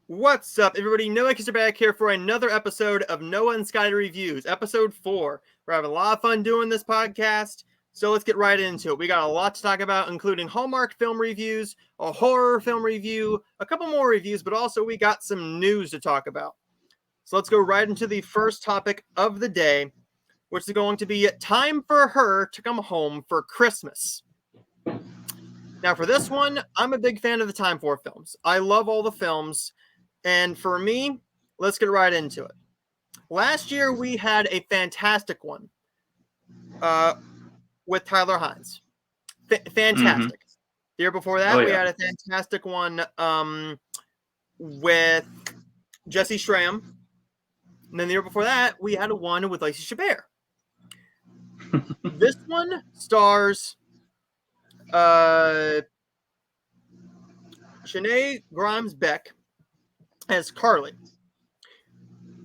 What's up, everybody? Noah Kisser back here for another episode of Noah and Scottie Reviews, episode 4. We're having a lot of fun doing this podcast, so let's get right into it. We got a lot to talk about, including Hallmark film reviews, a horror film review, a couple more reviews, but also we got some news to talk about. So let's go right into the first topic of the day, which is going to be time for her to come home for Christmas. Now, for this one, I'm a big fan of the Time for films. I love all the films. And for me, let's get right into it. Last year, we had a fantastic one with Tyler Hynes. Fantastic. The year before that, we had a fantastic one with Jesse Schramm. And then the year before that, we had a one with Lacey Chabert. This one stars Shanae Grimes-Beck as Carly.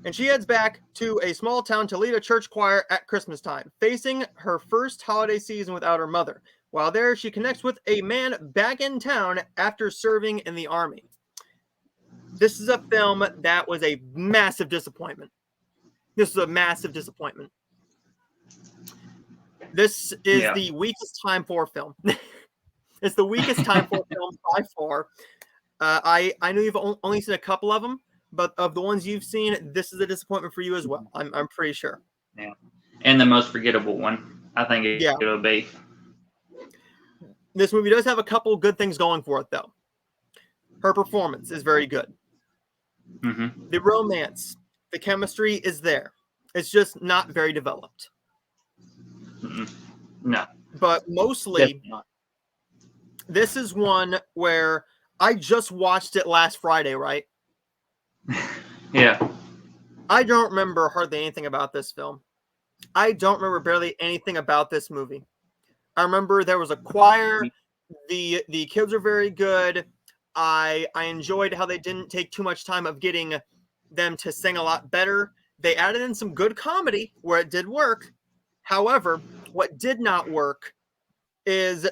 And she heads back to a small town to lead a church choir at Christmas time, facing her first holiday season without her mother. While there, she connects with a man back in town after serving in the army. This is a film that was a massive disappointment. This is a massive disappointment. This is the weakest Time for film. It's the weakest Time for film by far. I know you've only seen a couple of them, but of the ones you've seen, this is a disappointment for you as well. I'm pretty sure. Yeah, and the most forgettable one, I think it'll be. This movie does have a couple good things going for it, though. Her performance is very good. Mm-hmm. The romance, the chemistry is there. It's just not very developed. Mm-mm. No. But mostly, this is one where I just watched it last Friday, right? Yeah. I don't remember hardly anything about this film. I don't remember barely anything about this movie. I remember there was a choir. The kids are very good. I enjoyed how they didn't take too much time of getting them to sing a lot better. They added in some good comedy where it did work. However, what did not work is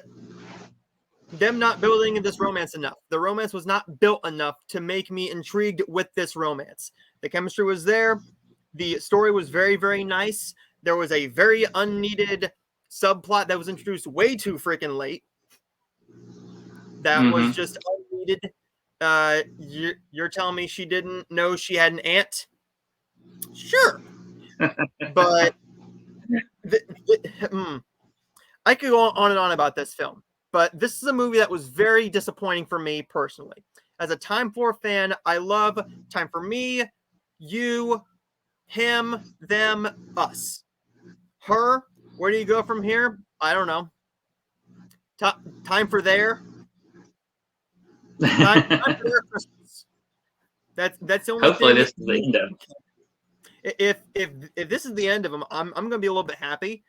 them not building this romance enough. The romance was not built enough to make me intrigued with this romance. The chemistry was there. The story was very, very nice. There was a very unneeded subplot that was introduced way too freaking late. That was just unneeded. You're telling me she didn't know she had an aunt? Sure. But I could go on and on about this film. But this is a movie that was very disappointing for me personally. As a Time for fan, I love Time for Me, you, him, them, us. Her, where do you go from here? I don't know. Time for there. Time for their Christmas. That's the only Hopefully thing. This is the end of it. If this is the end of them, I'm going to be a little bit happy.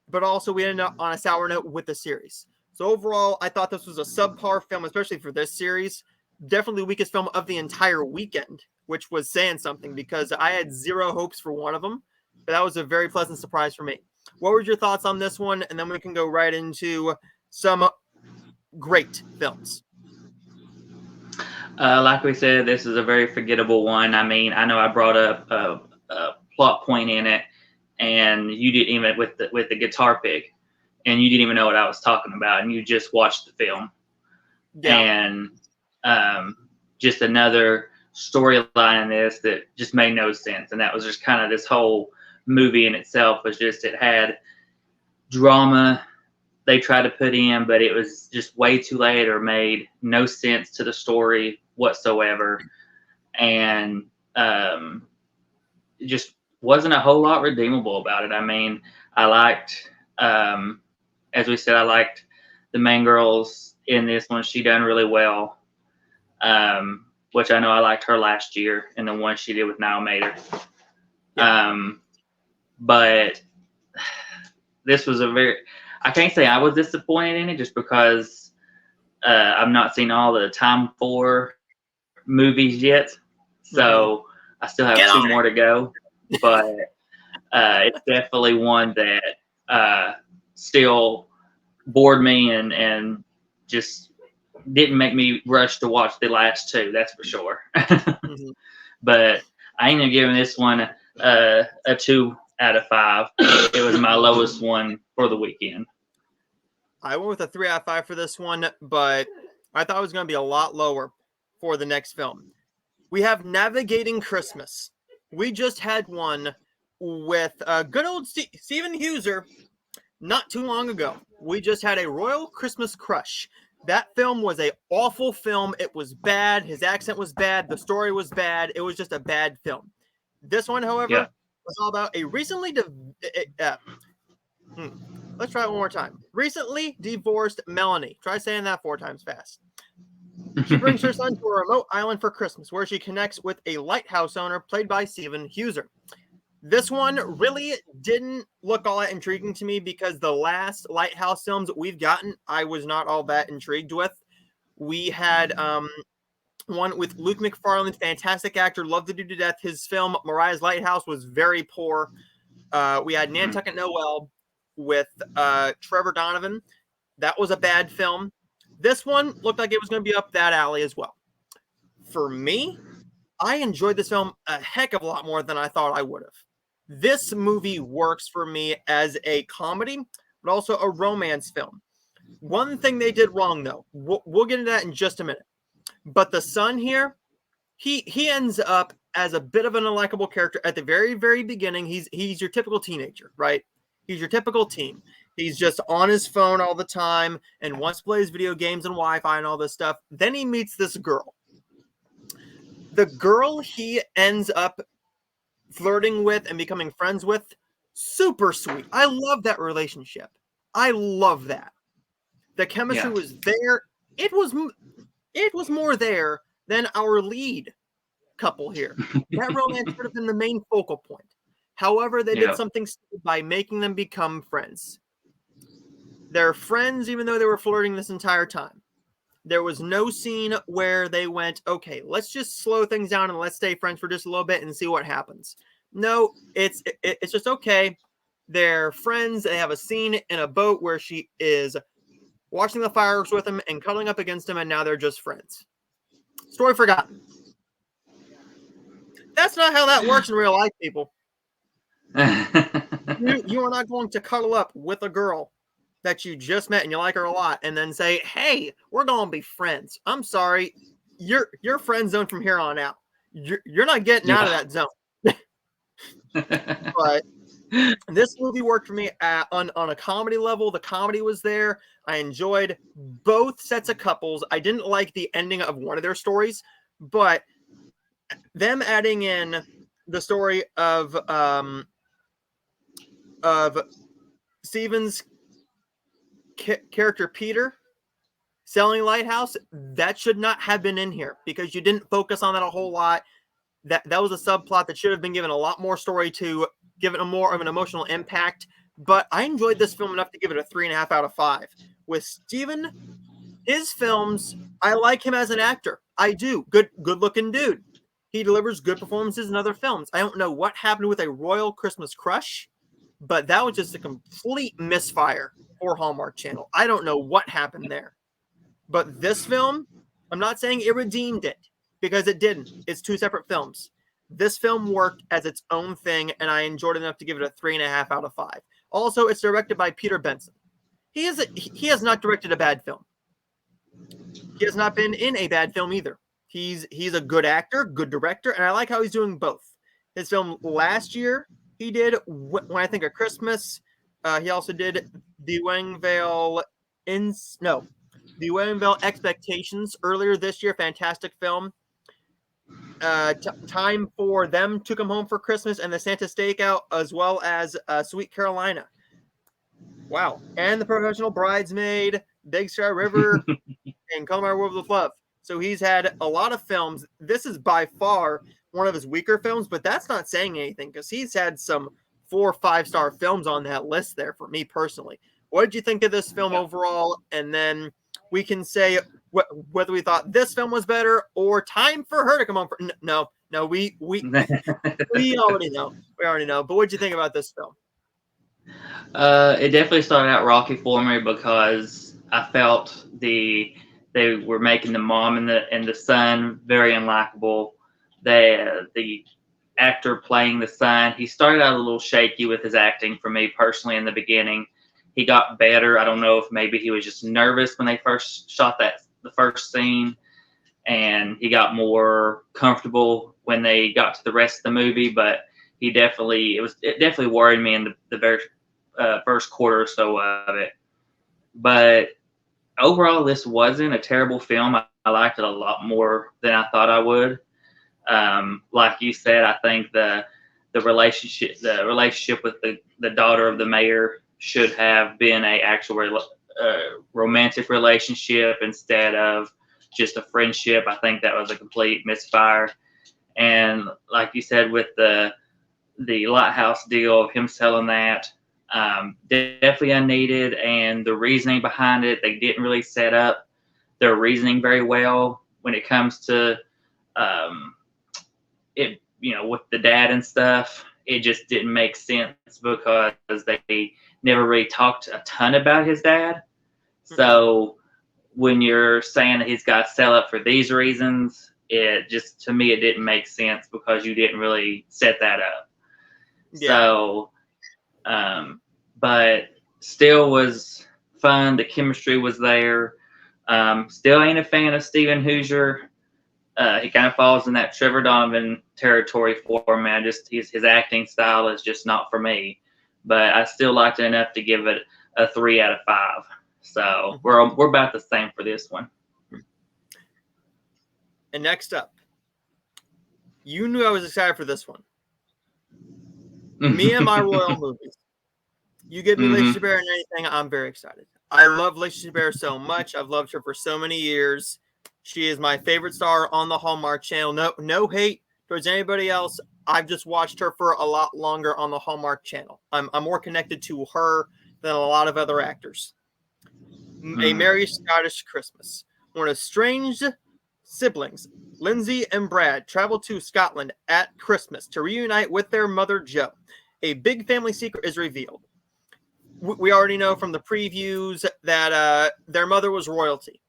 But also, we ended up on a sour note with the series. So overall, I thought this was a subpar film, especially for this series. Definitely the weakest film of the entire weekend, which was saying something because I had zero hopes for one of them. But that was a very pleasant surprise for me. What were your thoughts on this one? And then we can go right into some great films. Like we said, this is a very forgettable one. I mean, I know I brought up a plot point in it, and you didn't even with the guitar pick, and you didn't even know what I was talking about, and you just watched the film. Yeah. And just another storyline in this that just made no sense, and that was just kind of this whole movie in itself was just it had drama they tried to put in, but it was just way too late or made no sense to the story whatsoever, and it just wasn't a whole lot redeemable about it. I mean, I liked, as we said, I liked the main girls in this one. She done really well, which I know I liked her last year in the one she did with Niall Mater. Yeah. But this was I can't say I was disappointed in it just because I've not seen all the Time for movies yet. So I still have 2 more to go. But it's definitely one that still bored me and just didn't make me rush to watch the last two. That's for sure. Mm-hmm. But I ended up giving this one a 2 out of 5. It was my lowest one for the weekend. I went with a 3 out of 5 for this one, but I thought it was going to be a lot lower for the next film. We have Navigating Christmas. We just had one with good old Steven Huser not too long ago. We just had a Royal Christmas Crush. That film was an awful film. It was bad. His accent was bad. The story was bad. It was just a bad film. This one, however, was all about a recently let's try it one more time. Recently divorced Melanie. Try saying that 4 times fast. She brings her son to a remote island for Christmas, where she connects with a lighthouse owner played by Steven Huser. This one really didn't look all that intriguing to me because the last lighthouse films we've gotten, I was not all that intrigued with. We had one with Luke McFarlane, fantastic actor, loved to do to death. His film Mariah's Lighthouse was very poor. We had Nantucket Noel with Trevor Donovan. That was a bad film. This one looked like it was going to be up that alley as well. For me, I enjoyed this film a heck of a lot more than I thought I would have. This movie works for me as a comedy, but also a romance film. One thing they did wrong, though, we'll get into that in just a minute. But the son here, he ends up as a bit of an unlikable character at the very, very beginning. He's your typical teenager, right? He's your typical teen. He's just on his phone all the time and wants to play his video games and Wi-Fi and all this stuff. Then he meets this girl. The girl he ends up flirting with and becoming friends with, super sweet. I love that relationship. I love that. The chemistry was there. It was more there than our lead couple here. That romance should have been the main focal point. However, they did something stupid by making them become friends. They're friends even though they were flirting this entire time. There was no scene where they went, okay, let's just slow things down and let's stay friends for just a little bit and see what happens. No, it's just okay. They're friends. They have a scene in a boat where she is watching the fireworks with him and cuddling up against him, and now they're just friends. Story forgotten. That's not how that works in real life, people. You are not going to cuddle up with a girl that you just met and you like her a lot and then say, hey, we're going to be friends. I'm sorry. You're friend zone from here on out. You're not getting out of that zone. But this movie worked for me on a comedy level. The comedy was there. I enjoyed both sets of couples. I didn't like the ending of one of their stories, but them adding in the story of Steven's character Peter selling Lighthouse, that should not have been in here because you didn't focus on that a whole lot. That was a subplot that should have been given a lot more story to give it a more of an emotional impact. But I enjoyed this film enough to give it a 3.5 out of 5. With Steven, his films, I like him as an actor. I do. Good looking dude. He delivers good performances in other films. I don't know what happened with A Royal Christmas Crush, but that was just a complete misfire for Hallmark Channel. I don't know what happened there. But this film, I'm not saying it redeemed it, because it didn't. It's 2 separate films. This film worked as its own thing, and I enjoyed it enough to give it a 3.5 out of 5. Also, it's directed by Peter Benson. He has not directed a bad film. He has not been in a bad film either. He's a good actor, good director, and I like how he's doing both. His film last year, he did When I Think of Christmas. He also did The Wedding Veil Expectations earlier this year. Fantastic film. Time for Them to Come Home for Christmas and The Santa Stakeout, as well as Sweet Carolina. Wow. And The Professional Bridesmaid, Big Sky River, and Call My World with Love. So he's had a lot of films. This is by far one of his weaker films, but that's not saying anything because he's had some 4 or 5-star films on that list there for me personally. What did you think of this film overall? And then we can say whether we thought this film was better or Time for Her to Come Home for. No, we already know. We already know. But what did you think about this film? It definitely started out rocky for me because I felt the They were making the mom and the son very unlikable. The actor playing the son, he started out a little shaky with his acting for me personally in the beginning. He got better. I don't know if maybe he was just nervous when they first shot the first scene, and he got more comfortable when they got to the rest of the movie. But it definitely worried me in the very first quarter or so of it. But overall, this wasn't a terrible film. I liked it a lot more than I thought I would. Like you said, I think the relationship with the daughter of the mayor should have been a actual romantic relationship instead of just a friendship. I think that was a complete misfire. And like you said, with the lighthouse deal of him selling that, definitely unneeded. And the reasoning behind it, they didn't really set up their reasoning very well when it comes to it. With the dad and stuff, it just didn't make sense because they never really talked a ton about his dad. So when you're saying that he's got to sell up for these reasons, to me, it didn't make sense because you didn't really set that up. Yeah. So, but still was fun. The chemistry was there. Still ain't a fan of Steven Hoosier. He kind of falls in that Trevor Donovan territory for me. His acting style is just not for me. But I still liked it enough to give it a 3 out of 5. So we're about the same for this one. And next up, you knew I was excited for this one. Me and my royal movies. You give me Lacey Chabert and anything, I'm very excited. I love Lacey Chabert so much. I've loved her for so many years. She is my favorite star on the Hallmark Channel. No hate towards anybody else. I've just watched her for a lot longer on the Hallmark Channel. I'm more connected to her than a lot of other actors. A Merry Scottish Christmas. When estranged siblings, Lindsay and Brad, travel to Scotland at Christmas to reunite with their mother, Jo. A big family secret is revealed. We already know from the previews that their mother was royalty.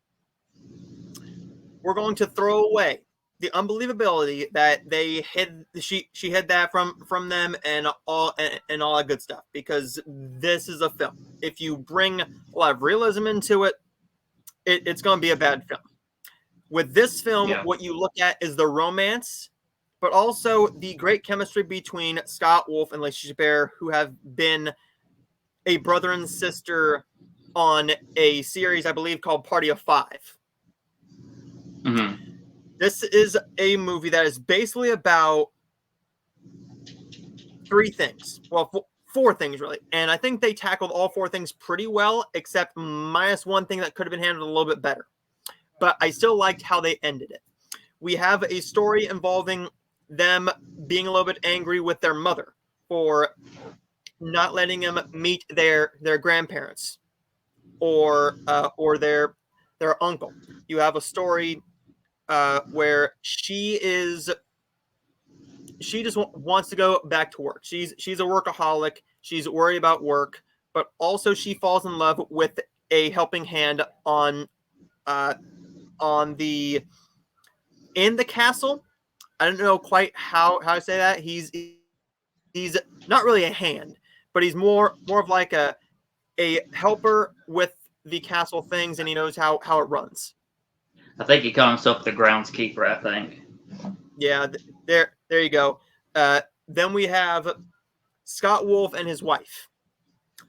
We're going to throw away the unbelievability that she hid that from them and all that good stuff, because this is a film. If you bring a lot of realism into it, it's going to be a bad film. With this film, What you look at is the romance, but also the great chemistry between Scott Wolf and Lacey Chabert, who have been a brother and sister on a series, I believe, called Party of Five. This is a movie that is basically about 3 things. Well, 4 things, really. And I think they tackled all 4 things pretty well, except minus one thing that could have been handled a little bit better. But I still liked how they ended it. We have a story involving them being a little bit angry with their mother for not letting them meet their grandparents or their uncle. You have a story where she just wants to go back to work. She's a workaholic. She's worried about work, but also she falls in love with a helping hand in the castle. I don't know quite how to say that. He's not really a hand, but he's more of like a helper with the castle things, and he knows how it runs. I think he calls himself the groundskeeper, I think. Yeah, there you go. Then we have Scott Wolf and his wife.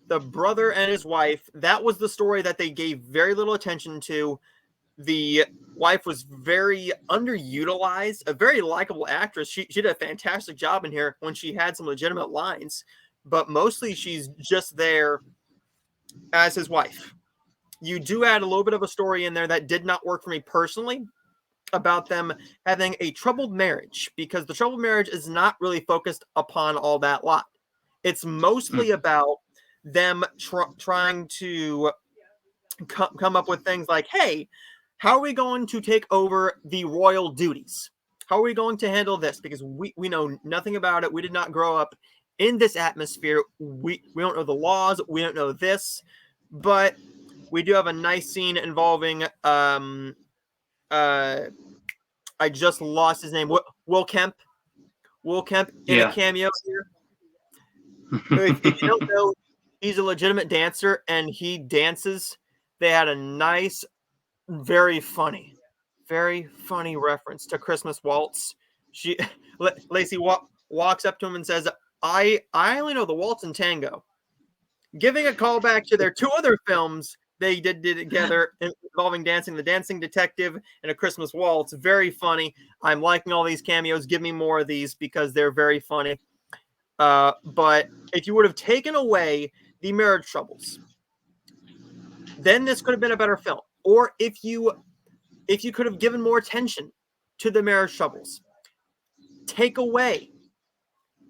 The brother and his wife, that was the story that they gave very little attention to. The wife was very underutilized, a very likable actress. She did a fantastic job in here when she had some legitimate lines, but mostly she's just there as his wife. You do add a little bit of a story in there that did not work for me personally, about them having a troubled marriage, because the troubled marriage is not really focused upon all that lot. It's mostly about them trying to come up with things like, hey, how are we going to take over the royal duties? How are we going to handle this? Because we know nothing about it. We did not grow up in this atmosphere. We don't know the laws. We don't know this. But We do have a nice scene involving I just lost his name. Will Kemp. Will Kemp in a Yeah. cameo here. If you don't know, he's a legitimate dancer and he dances. They had a nice, very funny reference to Christmas Waltz. Lacey walks up to him and says, I only know the waltz and tango. Giving a callback to their two other films they did together involving dancing, The Dancing Detective and A Christmas Waltz. Very funny. I'm liking all these cameos. Give me more of these because they're very funny. But if you would have taken away the marriage troubles, then this could have been a better film. Or if you could have given more attention to the marriage troubles, take away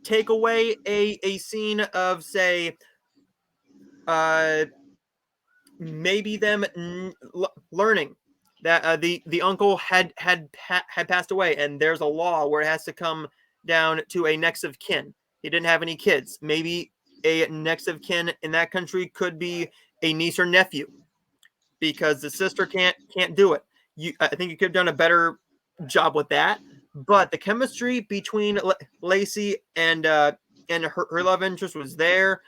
a scene of, say, maybe them learning that the uncle had passed away, and there's a law where it has to come down to a next of kin. He didn't have any kids. Maybe a next of kin in that country could be a niece or nephew, because the sister can't do it. I think you could have done a better job with that. But the chemistry between Lacey and her love interest was there.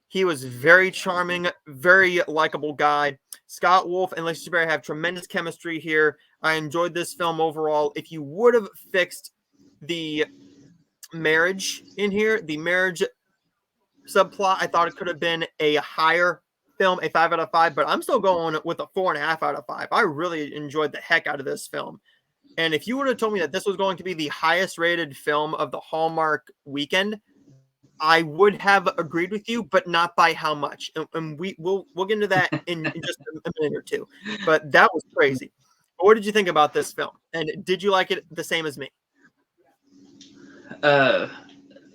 He was very charming, very likable guy. Scott Wolf and Lacey Chabert have tremendous chemistry here. I enjoyed this film overall. If you would have fixed the marriage in here, the marriage subplot, I thought it could have been a higher film, a 5 out of 5, but I'm still going with a 4.5 out of 5. I really enjoyed the heck out of this film. And if you would have told me that this was going to be the highest rated film of the Hallmark weekend, I would have agreed with you, but not by how much. And we'll get into that in just a minute or two. But that was crazy. What did you think about this film? And did you like it the same as me? I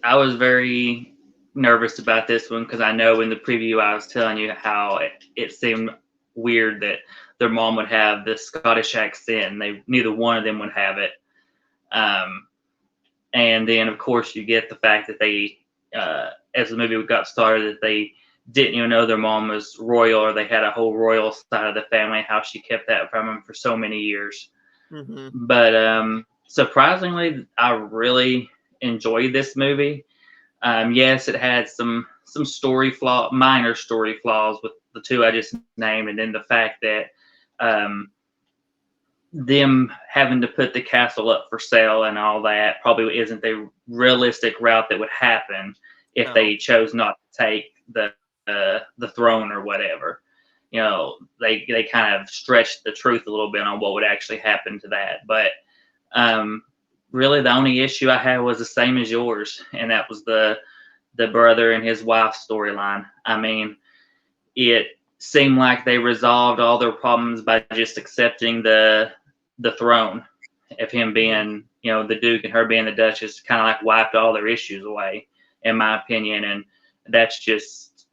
was very nervous about this one because I know in the preview I was telling you how it seemed weird that their mom would have this Scottish accent. Neither one of them would have it. And then, of course, you get the fact that they, as the movie got started, that they didn't even know their mom was royal, or they had a whole royal side of the family, how she kept that from them for so many years. Mm-hmm. But surprisingly, I really enjoyed this movie. Yes, it had some minor story flaws with the two I just named, and then the fact that them having to put the castle up for sale and all that probably isn't the realistic route that would happen if they chose not to take the throne or whatever. You know, they kind of stretched the truth a little bit on what would actually happen to that. But really, the only issue I had was the same as yours, and that was the brother and his wife storyline. I mean, it seemed like they resolved all their problems by just accepting the throne of him being, you know, the Duke and her being the Duchess, kind of like wiped all their issues away, in my opinion. And that's just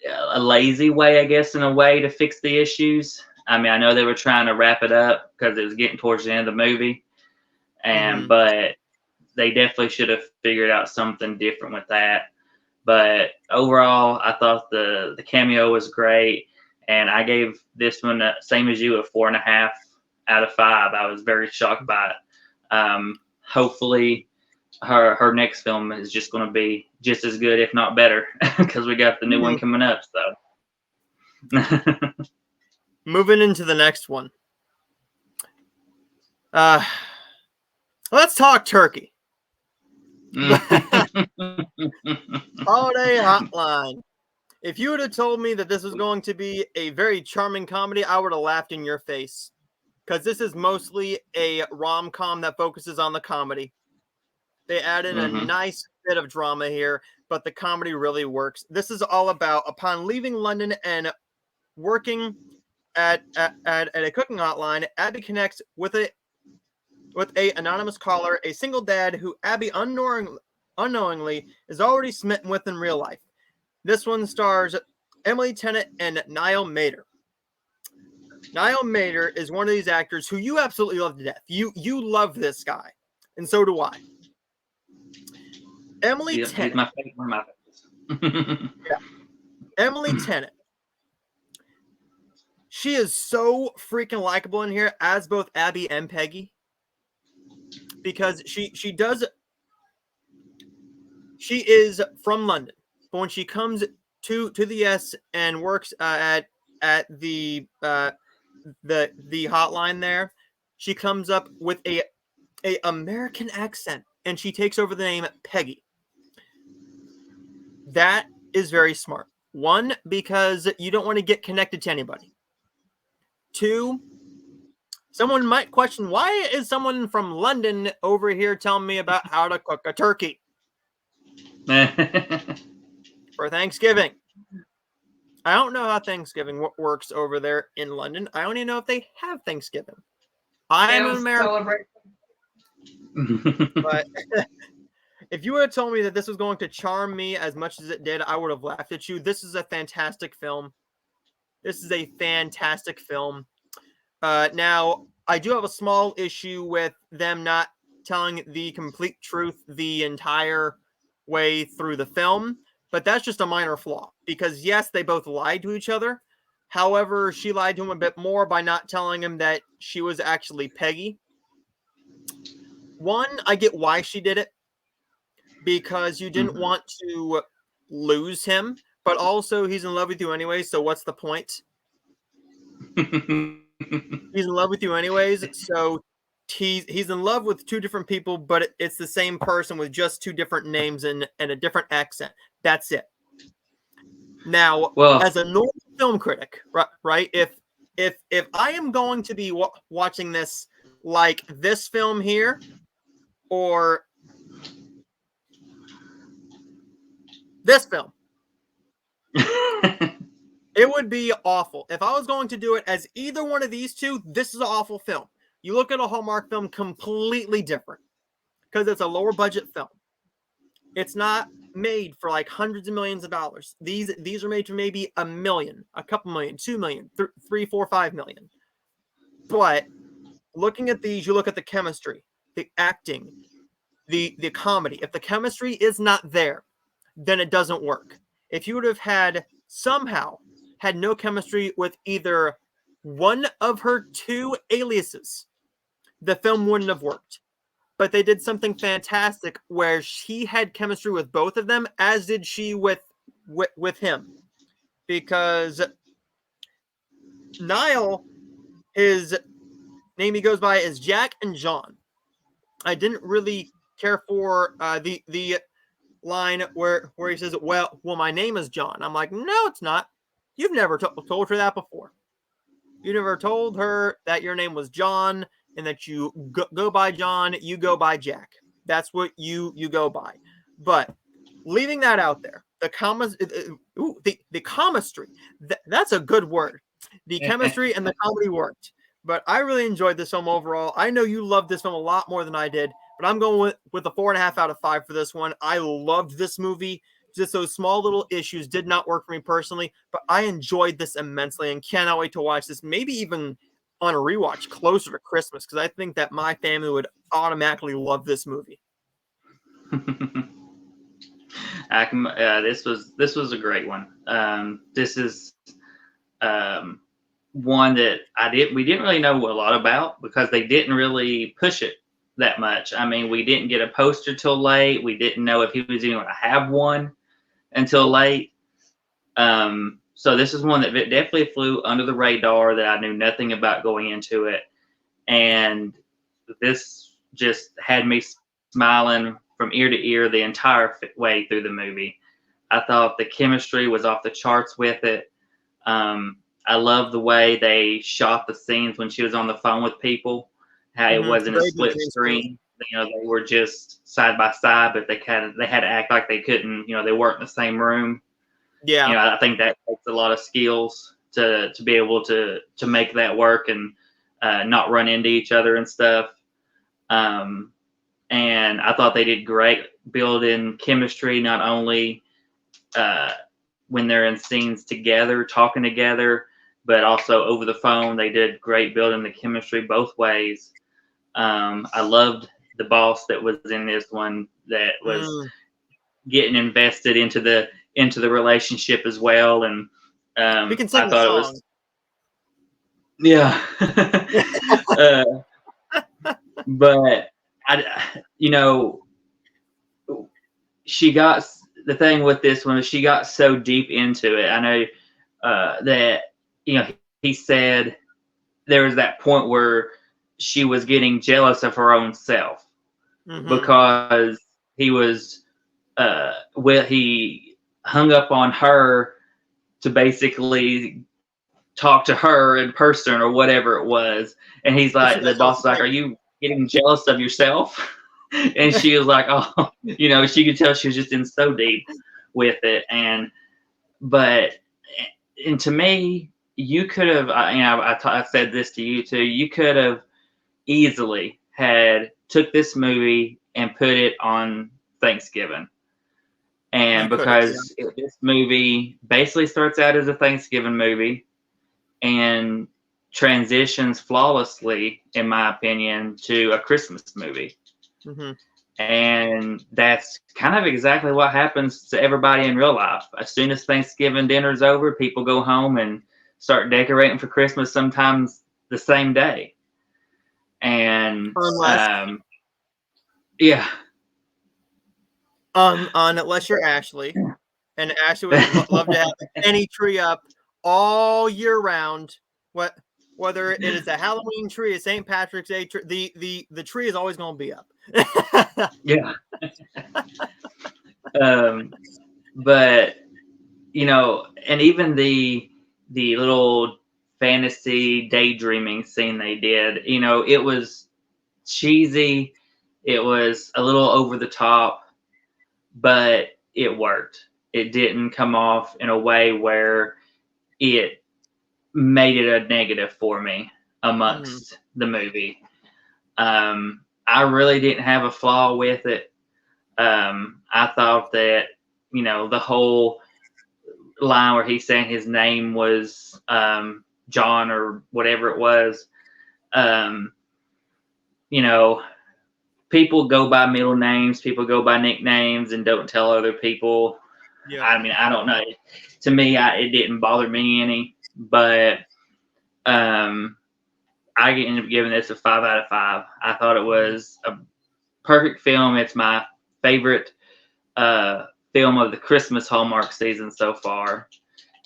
a lazy way, I guess, in a way to fix the issues. I mean, I know they were trying to wrap it up because it was getting towards the end of the movie, but they definitely should have figured out something different with that. But overall, I thought the cameo was great, and I gave this one, same as you, a 4.5 out of 5. I was very shocked by it. Hopefully, her next film is just going to be just as good, if not better, because we got the new one coming up. So, moving into the next one, let's talk turkey. Holiday Hotline. If you would have told me that this was going to be a very charming comedy, I would have laughed in your face. Because this is mostly a rom-com that focuses on the comedy. They added a nice bit of drama here, but the comedy really works. This is all about, upon leaving London and working at a cooking hotline, Abby connects with a anonymous caller, a single dad who Abby unknowingly is already smitten with in real life. This one stars Emily Tennant and Niall Mater. Niall Mater is one of these actors who you absolutely love to death. You love this guy, and so do I. Emily Tennant. He's my favorite, one of my favorites. Yeah. Emily Tennant. She is so freaking likable in here as both Abby and Peggy, because she is from London, but when she comes to the S and works at the hotline there, she comes up with a American accent, and she takes over the name Peggy. That is very smart. One, because you don't want to get connected to anybody. Two, someone might question, why is someone from London over here telling me about how to cook a turkey for Thanksgiving? I don't know how Thanksgiving works over there in London. I don't even know if they have Thanksgiving. I am an American. But if you would have told me that this was going to charm me as much as it did, I would have laughed at you. This is a fantastic film. This is a fantastic film. Now, I do have a small issue with them not telling the complete truth the entire way through the film, but that's just a minor flaw. Because, yes, they both lied to each other. However, she lied to him a bit more by not telling him that she was actually Peggy. One, I get why she did it, because you didn't want to lose him, but also he's in love with you anyway, so what's the point? He's in love with you anyways, so he's in love with two different people, but it's the same person with just two different names and a different accent. That's it. Now, as a normal film critic, right? If I am going to be watching this like this film here, or this film, it would be awful. If I was going to do it as either one of these two, this is an awful film. You look at a Hallmark film, completely different, because it's a lower budget film. It's not made for like hundreds of millions of dollars. These are made for maybe $1 million, a couple million, 2 million, 3, 4, 5 million. But looking at these, you look at the chemistry, the acting, the comedy. If the chemistry is not there, then it doesn't work. If you would have had no chemistry with either one of her two aliases, the film wouldn't have worked. But they did something fantastic where she had chemistry with both of them, as did she with him. Because Niall, his name he goes by is Jack and John. I didn't really care for the line where he says, well, my name is John. I'm like, no, it's not. You've never told her that before. You never told her that your name was John and that you go by John, you go by Jack. That's what you go by. But leaving that out there, the chemistry, that's a good word. The chemistry and the comedy worked. But I really enjoyed this film overall. I know you loved this film a lot more than I did, but I'm going with a 4.5 out of 5 for this one. I loved this movie. Just those small little issues did not work for me personally, but I enjoyed this immensely and cannot wait to watch this, maybe even on a rewatch closer to Christmas, because I think that my family would automatically love this movie. This was a great one. This is one that we didn't really know a lot about, because they didn't really push it that much. I mean, we didn't get a poster till late. We didn't know if he was even going to have one until late. So this is one that definitely flew under the radar, that I knew nothing about going into it. And this just had me smiling from ear to ear the entire way through the movie. I thought the chemistry was off the charts with it. I love the way they shot the scenes when she was on the phone with people, how it wasn't a split screen. You know, they were just side by side, but they had to act like they couldn't, they weren't in the same room. Yeah. I think that takes a lot of skills to be able to make that work and not run into each other and stuff. And I thought they did great building chemistry, not only when they're in scenes together, talking together, but also over the phone. They did great building the chemistry both ways. I loved the boss that was in this one, that was getting invested into the relationship as well. And we can sing the song. Yeah. uh, but you know, she got the thing with this one. She got so deep into it. I know that he said there was that point where she was getting jealous of her own self because he was he hung up on her to basically talk to her in person or whatever it was, and he's like, the boss is like, "Are you getting jealous of yourself?" And she was like, "Oh," she could tell she was just in so deep with it, and to me, you could have, I said this to you too. You could have easily had took this movie and put it on Thanksgiving. And because this movie basically starts out as a Thanksgiving movie and transitions flawlessly, in my opinion, to a Christmas movie. And that's kind of exactly what happens to everybody in real life. As soon as Thanksgiving dinner's over, people go home and start decorating for Christmas, sometimes the same day. And yeah. Unless you're Ashley, and Ashley would love to have any tree up all year round. Whether it is a Halloween tree, a St. Patrick's Day tree, the tree is always going to be up. Yeah. But and even the little fantasy daydreaming scene they did, it was cheesy, it was a little over the top, but it worked. It didn't come off in a way where it made it a negative for me amongst the movie. I really didn't have a flaw with it. I thought that, the whole line where he's saying his name was John or whatever it was, people go by middle names, people go by nicknames and don't tell other people. Yeah. I mean, I don't know. To me, it didn't bother me any, but I ended up giving this a 5 out of 5. I thought it was a perfect film. It's my favorite film of the Christmas Hallmark season so far,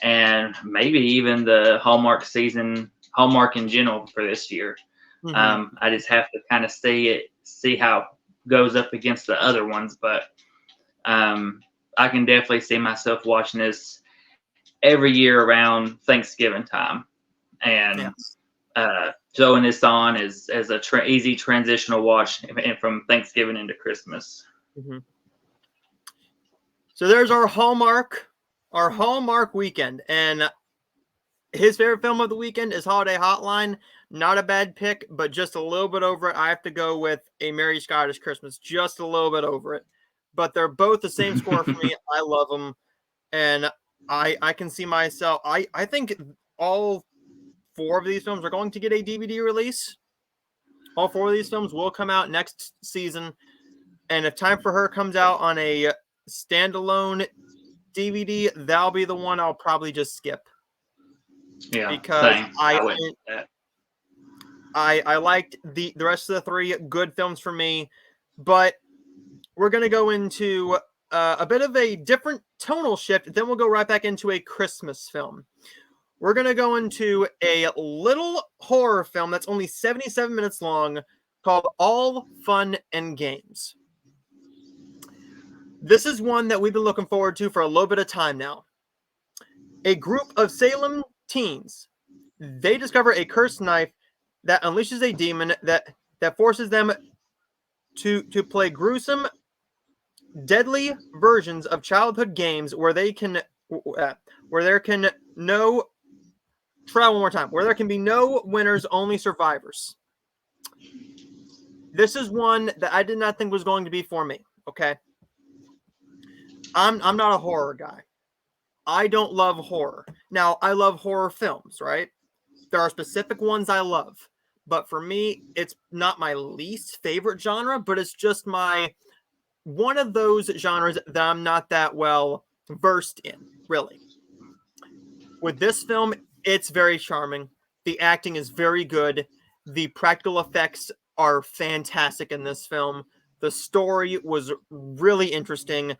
and maybe even the Hallmark season, Hallmark in general for this year. I just have to kind of see how it goes up against the other ones, but I can definitely see myself watching this every year around Thanksgiving time, and throwing this on as a easy transitional watch from Thanksgiving into Christmas. So there's our Hallmark weekend, and his favorite film of the weekend is Holiday Hotline. Not a bad pick, but just a little bit over it. I have to go with A Merry Scottish Christmas, just a little bit over it. But they're both the same score for me. I love them, and I can see myself. I think all 4 of these films are going to get a DVD release. All 4 of these films will come out next season, and if Time for Her comes out on a standalone DVD, that'll be the one I'll probably just skip. Yeah, because same. I liked the rest of the 3 good films for me, but we're gonna go into a bit of a different tonal shift. Then we'll go right back into a Christmas film. We're gonna go into a little horror film that's only 77 minutes long, called All Fun and Games. This is one that we've been looking forward to for a little bit of time now. A group of Salem teens, they discover a cursed knife that unleashes a demon that forces them to play gruesome, deadly versions of childhood games where there can be no winners, only survivors. This is one that I did not think was going to be for me. Okay, I'm not a horror guy. I don't love horror. Now, I love horror films, right? There are specific ones I love. But for me, it's not my least favorite genre, but it's just one of those genres that I'm not that well versed in, really. With this film, it's very charming. The acting is very good. The practical effects are fantastic in this film. The story was really interesting,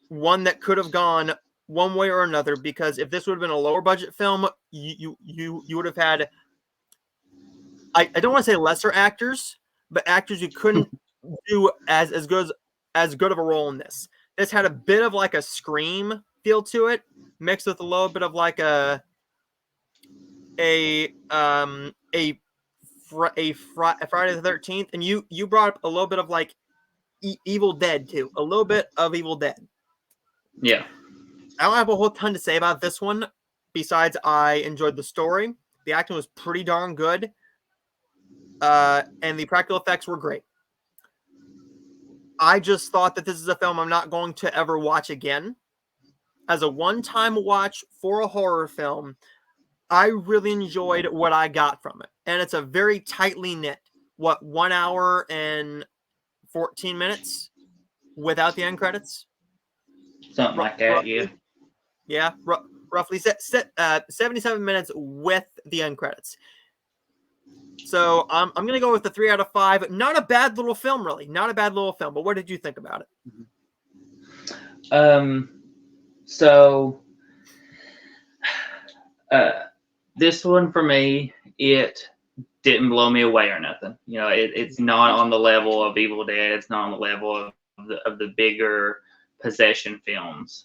one that could have gone one way or another, because if this would have been a lower budget film, you would have had, I don't want to say lesser actors, but actors who couldn't do as good of a role in this. This had a bit of like a Scream feel to it, mixed with a little bit of like a Friday the 13th, and you brought up a little bit of like Evil Dead too, a little bit of Evil Dead. Yeah. I don't have a whole ton to say about this one, besides I enjoyed the story. The acting was pretty darn good, and the practical effects were great. I just thought that this is a film I'm not going to ever watch again. As a one-time watch for a horror film, I really enjoyed what I got from it. And it's a very tightly knit, 1 hour and 14 minutes without the end credits? Something like that, yeah. Yeah, roughly 77 minutes with the end credits. So I'm going to go with the 3 out of 5. Not a bad little film, really. Not a bad little film. But what did you think about it? So this one for me, it didn't blow me away or nothing. You know, it's not on the level of Evil Dead. It's not on the level of the bigger possession films.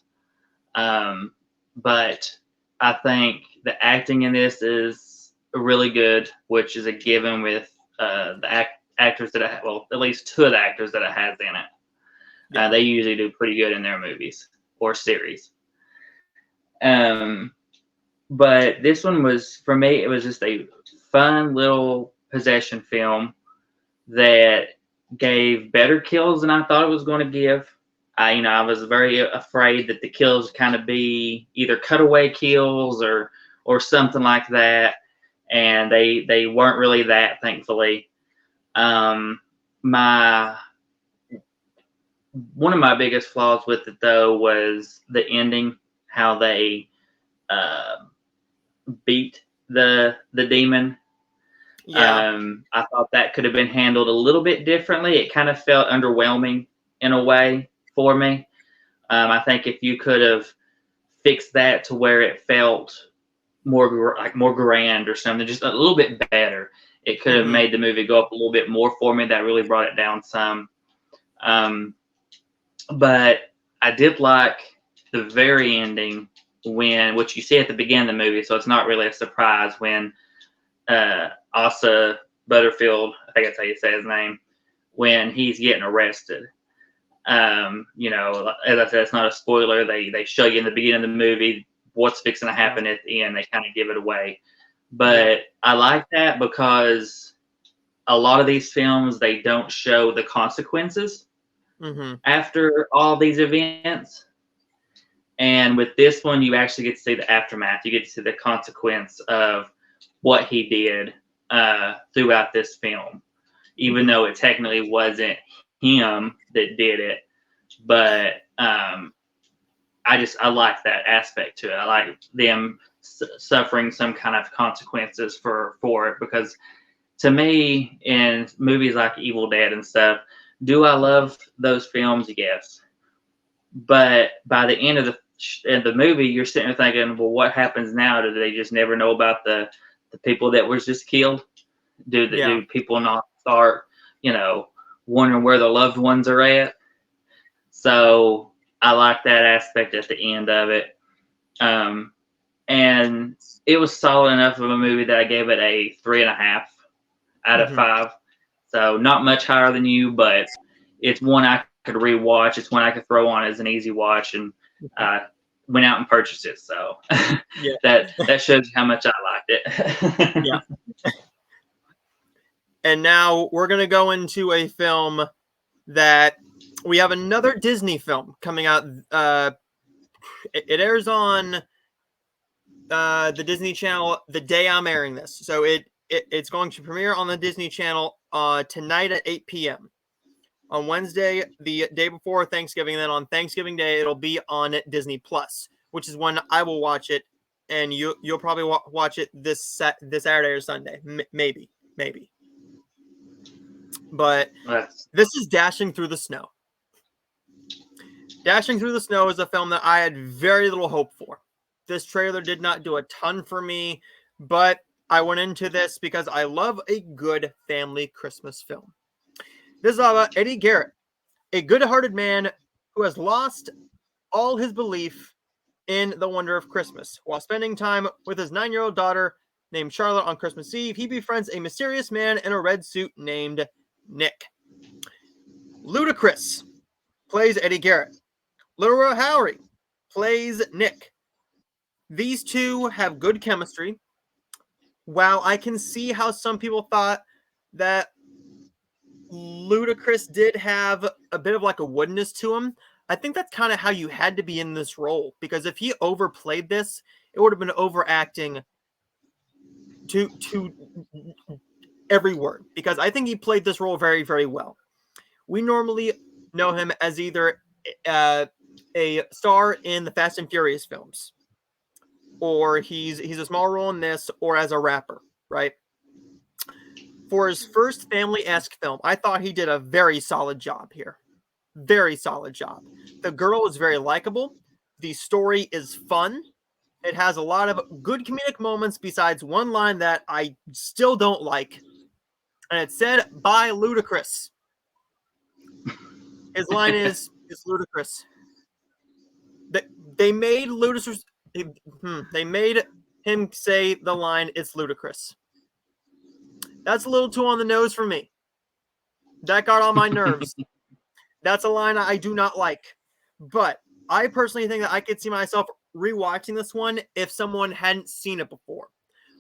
But I think the acting in this is really good, which is a given with the actors that at least 2 of the actors that it has in it. Yeah. They usually do pretty good in their movies or series. But this one was, for me, it was just a fun little possession film that gave better kills than I thought it was going to give. I was very afraid that the kills kind of be either cutaway kills or something like that, and they weren't really that, thankfully. One of my biggest flaws with it, though, was the ending, how they beat the demon. Yeah. I thought that could have been handled a little bit differently. It kind of felt underwhelming in a way for me. I think if you could have fixed that to where it felt more grand or something, just a little bit better, it could have made the movie go up a little bit more for me. That really brought it down some. But I did like the very ending, which you see at the beginning of the movie, so it's not really a surprise when Asa Butterfield, I think that's how you say his name, when he's getting arrested. As I said, it's not a spoiler. They show you in the beginning of the movie what's fixing to happen at the end. They kind of give it away. But I like that because a lot of these films, they don't show the consequences after all these events. And with this one, you actually get to see the aftermath. You get to see the consequence of what he did throughout this film, even though it technically wasn't him that did it. But I like that aspect to it. I like them suffering some kind of consequences for it, because to me, in movies like Evil Dead and stuff, do I love those films? Yes. But by the end of the movie, you're sitting there thinking, well, what happens now? Do they just never know about the people that was just killed? Do people not start, wondering where their loved ones are at? So I like that aspect at the end of it. And it was solid enough of a movie that I gave it a 3.5 out of 5. So not much higher than you, but it's one I could rewatch. It's one I could throw on as an easy watch, and went out and purchased it. So that shows you how much I liked it. Yeah. And now we're going to go into a film that we have another Disney film coming out. It airs on the Disney Channel the day I'm airing this. So it's going to premiere on the Disney Channel tonight at 8 p.m. on Wednesday, the day before Thanksgiving. Then on Thanksgiving Day, it'll be on Disney Plus, which is when I will watch it and you'll probably watch it this Saturday or Sunday, maybe. But this is Dashing Through the Snow. Dashing Through the Snow is a film that I had very little hope for. This trailer did not do a ton for me, but I went into this because I love a good family Christmas film. This is about Eddie Garrett, a good-hearted man who has lost all his belief in the wonder of Christmas. While spending time with his 9-year-old daughter named Charlotte on Christmas Eve, he befriends a mysterious man in a red suit named Nick. Ludacris plays Eddie Garrett. Laura Howery plays Nick. These two have good chemistry. While I can see how some people thought that Ludacris did have a bit of like a woodenness to him, I think that's kind of how you had to be in this role, because if he overplayed this, it would have been overacting to every word, because I think he played this role very, very well. We normally know him as either a star in the Fast and Furious films, or he's a small role in this, or as a rapper, right? For his first family-esque film, I thought he did a very solid job here. Very solid job. The girl is very likable. The story is fun. It has a lot of good comedic moments besides one line that I still don't like. And it's said by Ludacris. His line is, "It's ludicrous." They made Ludacris. They made him say the line, "It's ludicrous." That's a little too on the nose for me. That got on my nerves. That's a line I do not like. But I personally think that I could see myself rewatching this one if someone hadn't seen it before.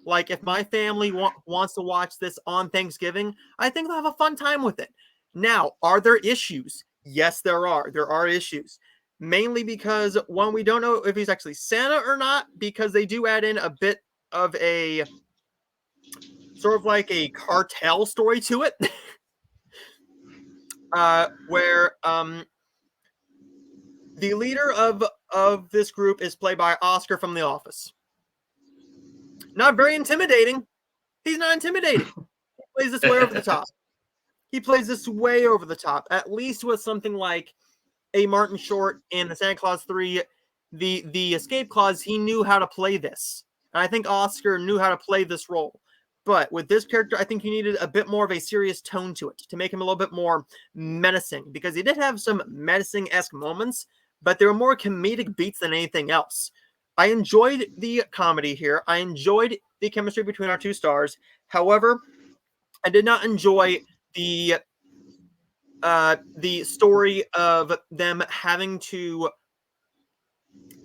Like, if my family wants to watch this on Thanksgiving, I think they'll have a fun time with it. Now, are there issues? Yes, there are. There are issues. Mainly because, one, we don't know if he's actually Santa or not, because they do add in a bit of a sort of like a cartel story to it. Where the leader of this group is played by Oscar from The Office. Not very intimidating. He's not intimidating. He plays this way over the top. He plays this way over the top. At least with something like a Martin Short in the Santa Claus 3, the escape clause, he knew how to play this. And I think Oscar knew how to play this role. But with this character, I think he needed a bit more of a serious tone to it to make him a little bit more menacing, because he did have some menacing-esque moments, but they were more comedic beats than anything else. I enjoyed the comedy here. I enjoyed the chemistry between our two stars. However, I did not enjoy the story of them having to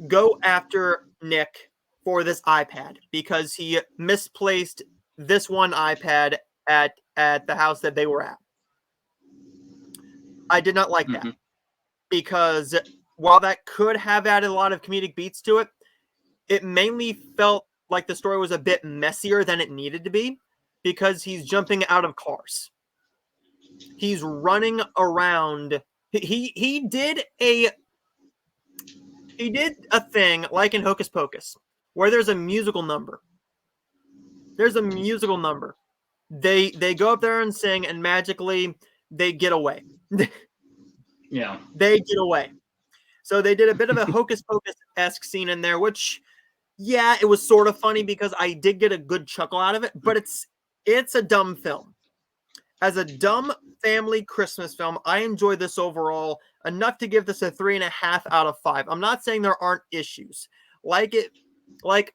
go after Nick for this iPad because he misplaced this one iPad at the house that they were at. I did not like that, because while that could have added a lot of comedic beats to it, it mainly felt like the story was a bit messier than it needed to be, because he's jumping out of cars. He's running around. He did a thing like in Hocus Pocus, where there's a musical number. There's a musical number. They go up there and sing, and magically they get away. Yeah. They get away. So they did a bit of a Hocus Pocus-esque scene in there, which, yeah, it was sort of funny because I did get a good chuckle out of it, but it's a dumb film. As a dumb family Christmas film, I enjoyed this overall enough to give this a 3.5 out of 5. I'm not saying there aren't issues. Like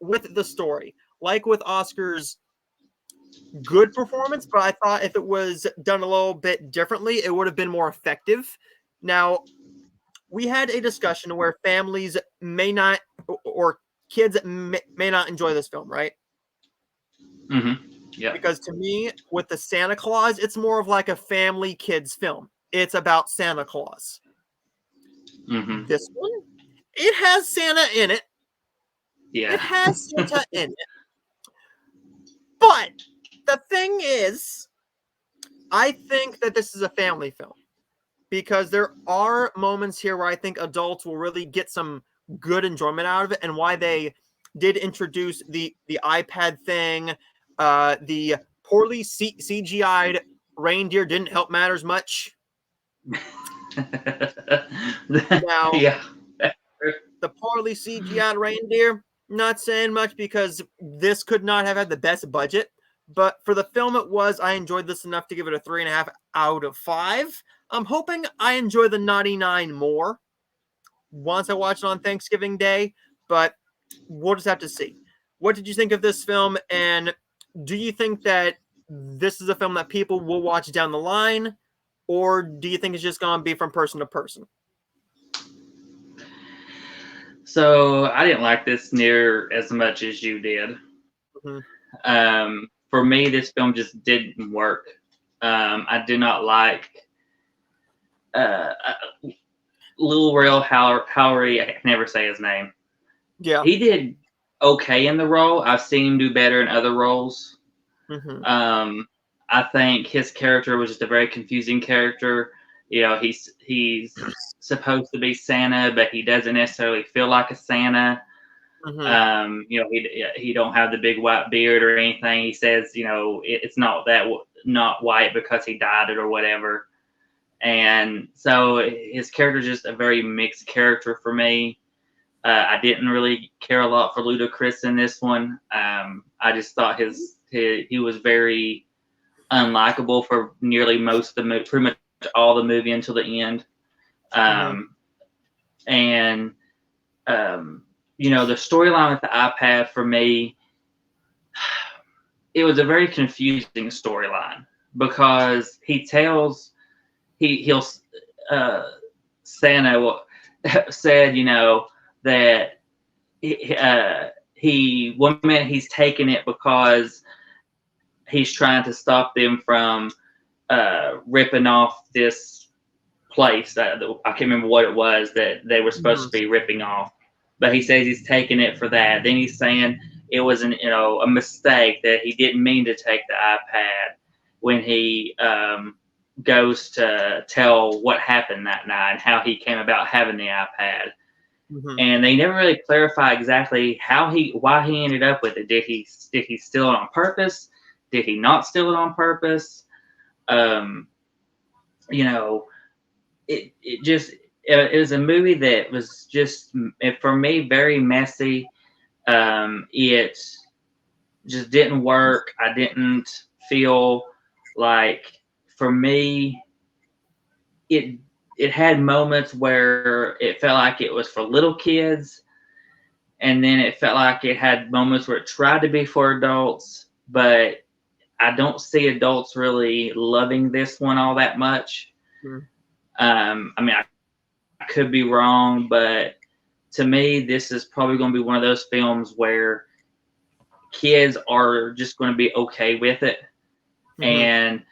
with the story, like with Oscar's good performance, but I thought if it was done a little bit differently, it would have been more effective. Now, we had a discussion where families may not, or kids may not enjoy this film, right? Yeah. Because to me, with the Santa Claus, it's more of like a family kids film. It's about Santa Claus. This one, it has Santa in it. Yeah. It has Santa in it. But the thing is, I think that this is a family film, because there are moments here where I think adults will really get some good enjoyment out of it, and why they did introduce the iPad thing. The poorly CGI'd reindeer didn't help matters much. Now, Yeah. the poorly CGI'd reindeer, not saying much because this could not have had the best budget. But for the film it was, I enjoyed this enough to give it a 3.5 out of 5. I'm hoping I enjoy the Naughty Nine more once I watch it on Thanksgiving Day, but we'll just have to see. What did you think of this film, and do you think that this is a film that people will watch down the line, or do you think it's just going to be from person to person? So I didn't like this near as much as you did. For me, this film just didn't work. I did not like Lil Rel Howery. I can never say his name. Yeah. He did okay in the role. I've seen him do better in other roles. I think his character was just a very confusing character. He's supposed to be Santa, but he doesn't necessarily feel like a Santa. He don't have the big white beard or anything. He says, it's not white because he dyed it or whatever. And so his character is just a very mixed character for me. I didn't really care a lot for Ludacris in this one. I just thought he was very unlikable for nearly most of the movie, pretty much all the movie until the end. And the storyline with the iPad for me, it was a very confusing storyline because Santa said, that one minute he's taking it because he's trying to stop them from ripping off this place that I can't remember what it was that they were supposed to be ripping off, but he says he's taking it for that. Then he's saying it was a mistake, that he didn't mean to take the iPad when he goes to tell what happened that night and how he came about having the iPad. And they never really clarify exactly why he ended up with it. Did he steal it on purpose? Did he not steal it on purpose? It was a movie that was just, for me, very messy. It just didn't work. I didn't feel like, for me, it had moments where it felt like it was for little kids, and then it felt like it had moments where it tried to be for adults, but I don't see adults really loving this one all that much. I could be wrong, but to me, this is probably going to be one of those films where kids are just going to be okay with it. And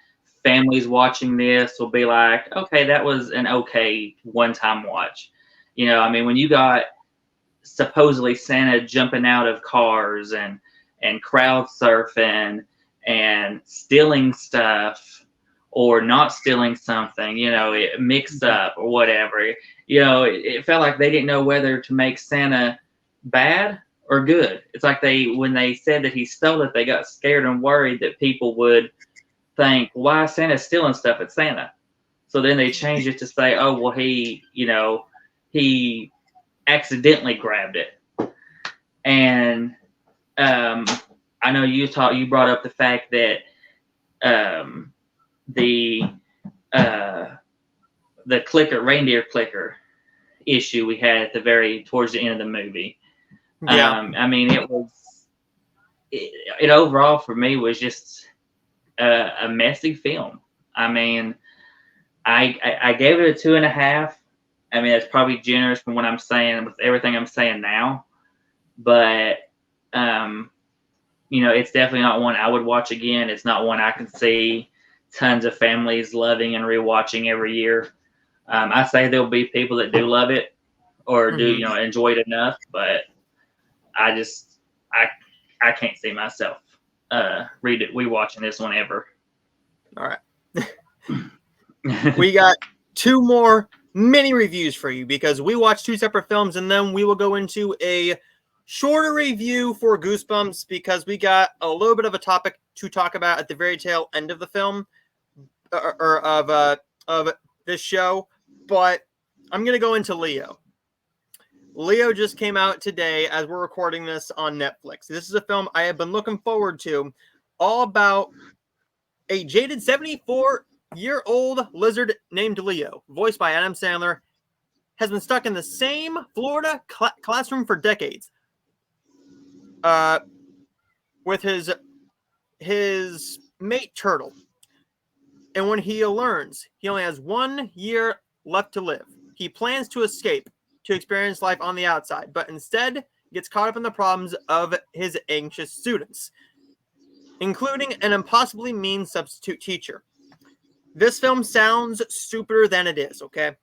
families watching this will be like, okay, that was an okay one-time watch. When you got supposedly Santa jumping out of cars and crowd surfing and stealing stuff or not stealing something, it mixed up or whatever, it felt like they didn't know whether to make Santa bad or good. It's like when they said that he stole it, they got scared and worried that people would think, why is Santa stealing stuff at Santa? So then they changed it to say, oh, well, he accidentally grabbed it. And I know you brought up the fact that the reindeer clicker issue we had towards the end of the movie. It overall for me was just a messy film. I gave it a 2.5. That's probably generous from what I'm saying with everything I'm saying now, but it's definitely not one I would watch again. It's not one I can see tons of families loving and rewatching every year. I say there'll be people that do love it or do enjoy it enough, but I can't see myself rewatching this one ever. All right. We got 2 more mini reviews for you because we watched 2 separate films, and then we will go into a shorter review for Goosebumps because we got a little bit of a topic to talk about at the very tail end of the film or of this show, but I'm gonna go into Leo. Leo just came out today as we're recording this on Netflix. This is a film I have been looking forward to, all about a jaded 74-year-old lizard named Leo, voiced by Adam Sandler, has been stuck in the same Florida classroom for decades. With his mate Turtle. And when he learns he only has 1 year left to live, he plans to escape to experience life on the outside, but instead gets caught up in the problems of his anxious students, including an impossibly mean substitute teacher. This film sounds stupider than it is, okay?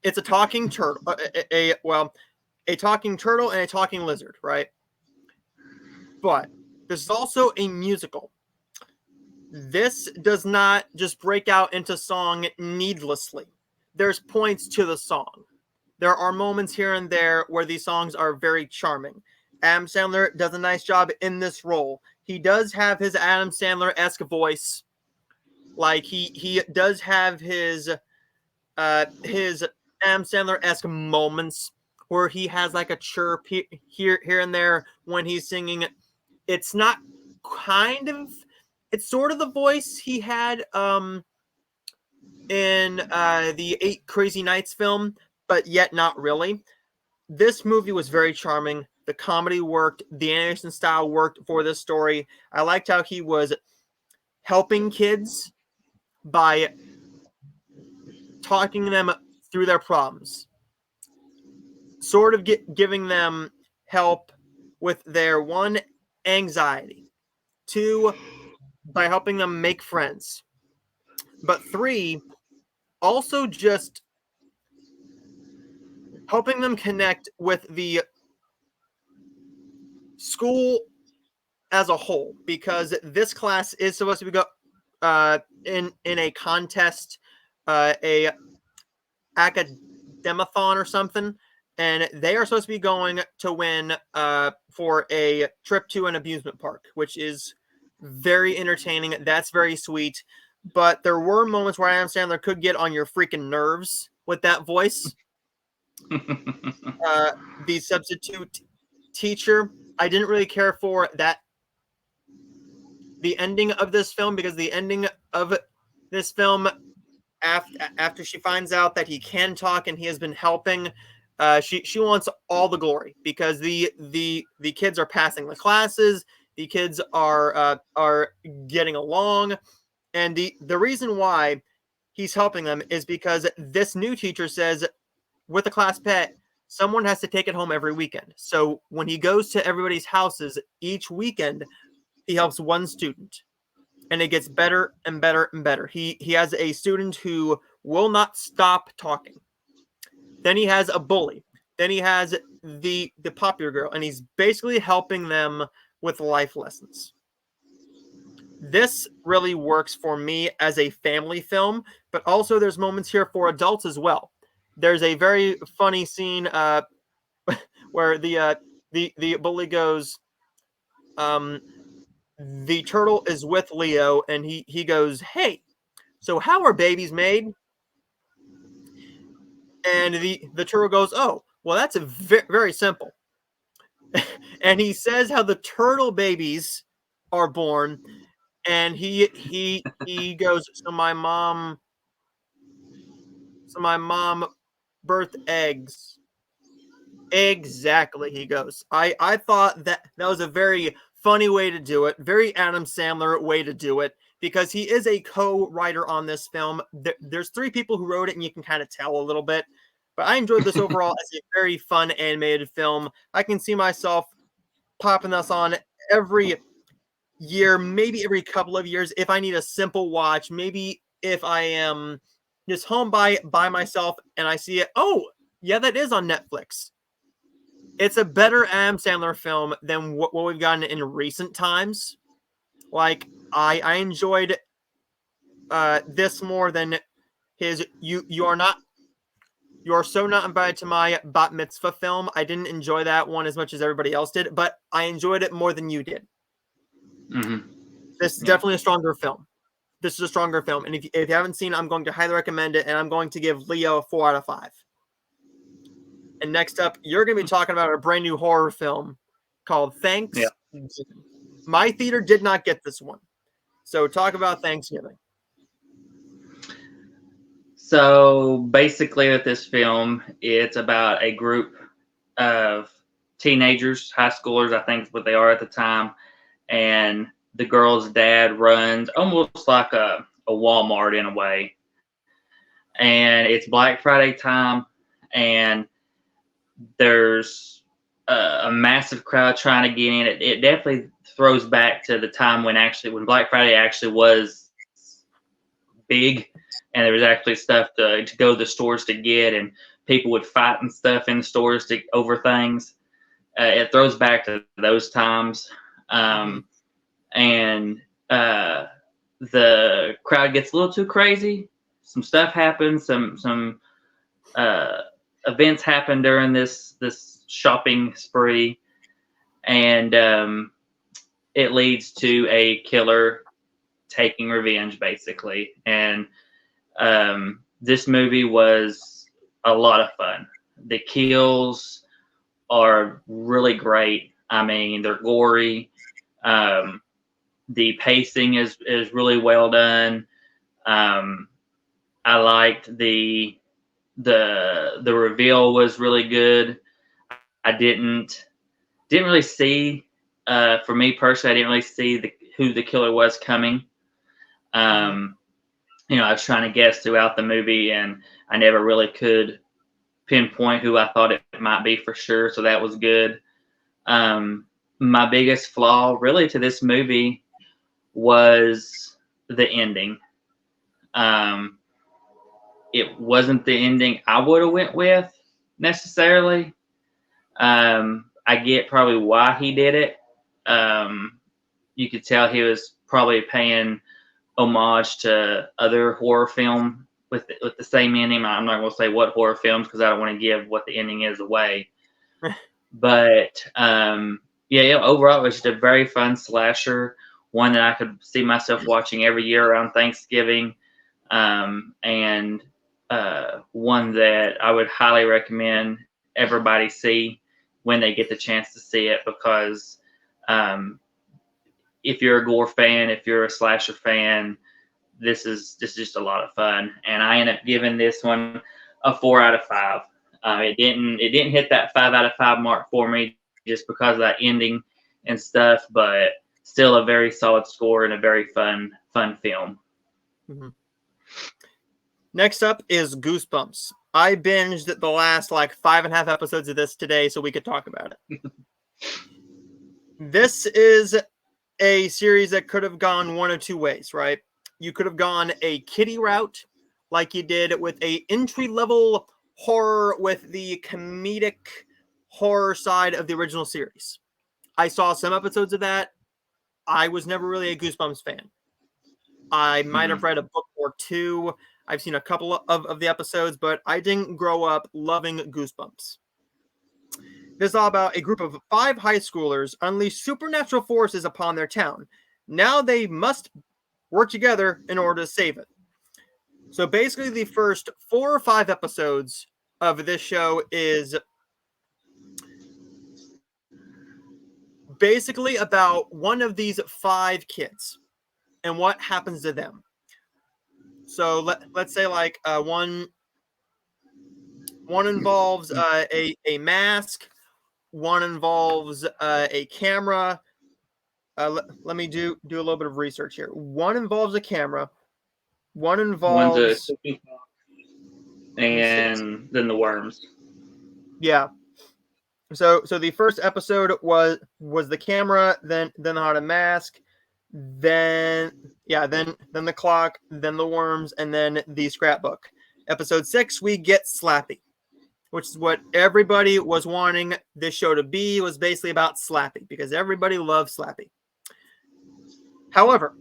It's a talking turtle, a talking turtle and a talking lizard, right? But this is also a musical. This does not just break out into song needlessly. There's points to the song. There are moments here and there where these songs are very charming. Adam Sandler does a nice job in this role. He does have his Adam Sandler-esque voice. Like he does have his Adam Sandler-esque moments where he has like a chirp here and there when he's singing. It's not kind of, it's sort of the voice he had in the 8 Crazy Nights film, but yet not really. This movie was very charming. The comedy worked. The animation style worked for this story. I liked how he was helping kids by talking them through their problems, sort of giving them help with their one, anxiety, 2, by helping them make friends, but 3, also just helping them connect with the school as a whole, because this class is supposed to be in a contest, a academathon or something, and they are supposed to be going to win for a trip to an amusement park, which is very entertaining. That's very sweet. But there were moments where Adam Sandler could get on your freaking nerves with that voice. The substitute teacher, I didn't really care for that. The ending of this film, because the ending of this film, after she finds out that he can talk and he has been helping, she wants all the glory, because the kids are passing the classes, the kids are getting along, and the reason why he's helping them is because this new teacher says, with a class pet, someone has to take it home every weekend. So when he goes to everybody's houses each weekend, he helps one student, and it gets better and better and better. He has a student who will not stop talking. Then he has a bully. Then he has the popular girl, and he's basically helping them with life lessons. This really works for me as a family film, but also there's moments here for adults as well. There's a very funny scene where the bully goes, the turtle is with Leo, and he goes, "Hey, so how are babies made?" And the turtle goes, "Oh, well, that's very simple." And he says how the turtle babies are born, and he goes, so my mom birthed eggs. Exactly, he goes. I thought that was a very funny way to do it, very Adam Sandler way to do it, because he is a co-writer on this film. There's 3 people who wrote it, and you can kind of tell a little bit. But I enjoyed this overall as a very fun animated film. I can see myself popping this on every year, maybe every couple of years, if I need a simple watch. Maybe if I am just home by myself and I see it. Oh, yeah, that is on Netflix. It's a better Adam Sandler film than what we've gotten in recent times. Like, I enjoyed this more than his You Are Not You are so not invited to my bat mitzvah film. I didn't enjoy that one as much as everybody else did, but I enjoyed it more than you did. Mm-hmm. This is definitely a stronger film. This is a stronger film. And if you haven't seen it, I'm going to highly recommend it. And I'm going to give Leo a 4 out of 5. And next up, you're going to be talking about a brand new horror film called Yeah. Thanksgiving. My theater did not get this one. So talk about Thanksgiving. So basically, with this film, it's about a group of teenagers, high schoolers, I think is what they are at the time, and the girl's dad runs almost like a Walmart in a way. And it's Black Friday time, and there's a massive crowd trying to get in. It definitely throws back to the time when Black Friday actually was big, and there was actually stuff to go to the stores to get, and people would fight and stuff in the stores over things. It throws back to those times, and the crowd gets a little too crazy. Some stuff happens. Some events happen during this shopping spree, and it leads to a killer taking revenge, basically. And this movie was a lot of fun. The kills are really great. I mean, they're gory. The pacing is really well done. I liked the reveal was really good. I didn't really see, for me personally, I didn't really see who the killer was coming. I was trying to guess throughout the movie, and I never really could pinpoint who I thought it might be for sure. So that was good. My biggest flaw, really, to this movie was the ending. It wasn't the ending I would have went with necessarily. I get probably why he did it. You could tell he was probably paying homage to other horror film with the same ending. I'm not going to say what horror films because I don't want to give what the ending is away. But overall, it was just a very fun slasher, one that I could see myself watching every year around Thanksgiving, and one that I would highly recommend everybody see when they get the chance to see it, because if you're a gore fan, if you're a slasher fan, this is just a lot of fun. And I ended up giving this one a 4 out of 5. It didn't hit that 5 out of 5 mark for me just because of that ending and stuff, but still a very solid score and a very fun film. Mm-hmm. Next up is Goosebumps. I binged the last 5.5 episodes of this today so we could talk about it. This is a series that could have gone one of two ways, right? You could have gone a kiddie route, like you did with a entry-level horror with the comedic horror side of the original series. I saw some episodes of that. I was never really a Goosebumps fan. I might have read a book or two. I've seen a couple of the episodes, but I didn't grow up loving Goosebumps. This is all about a group of 5 high schoolers unleash supernatural forces upon their town. Now they must work together in order to save it. So basically the first 4 or 5 episodes of this show is basically about one of these 5 kids and what happens to them. So let's say one involves a mask, one involves a camera. Let me do a little bit of research here. One involves a camera. One involves and then the worms. Yeah. So the first episode was the camera, then the haunted mask, then the clock, then the worms, and then the scrapbook. Episode 6, we get Slappy, which is what everybody was wanting this show to be. It was basically about Slappy because everybody loves Slappy. However,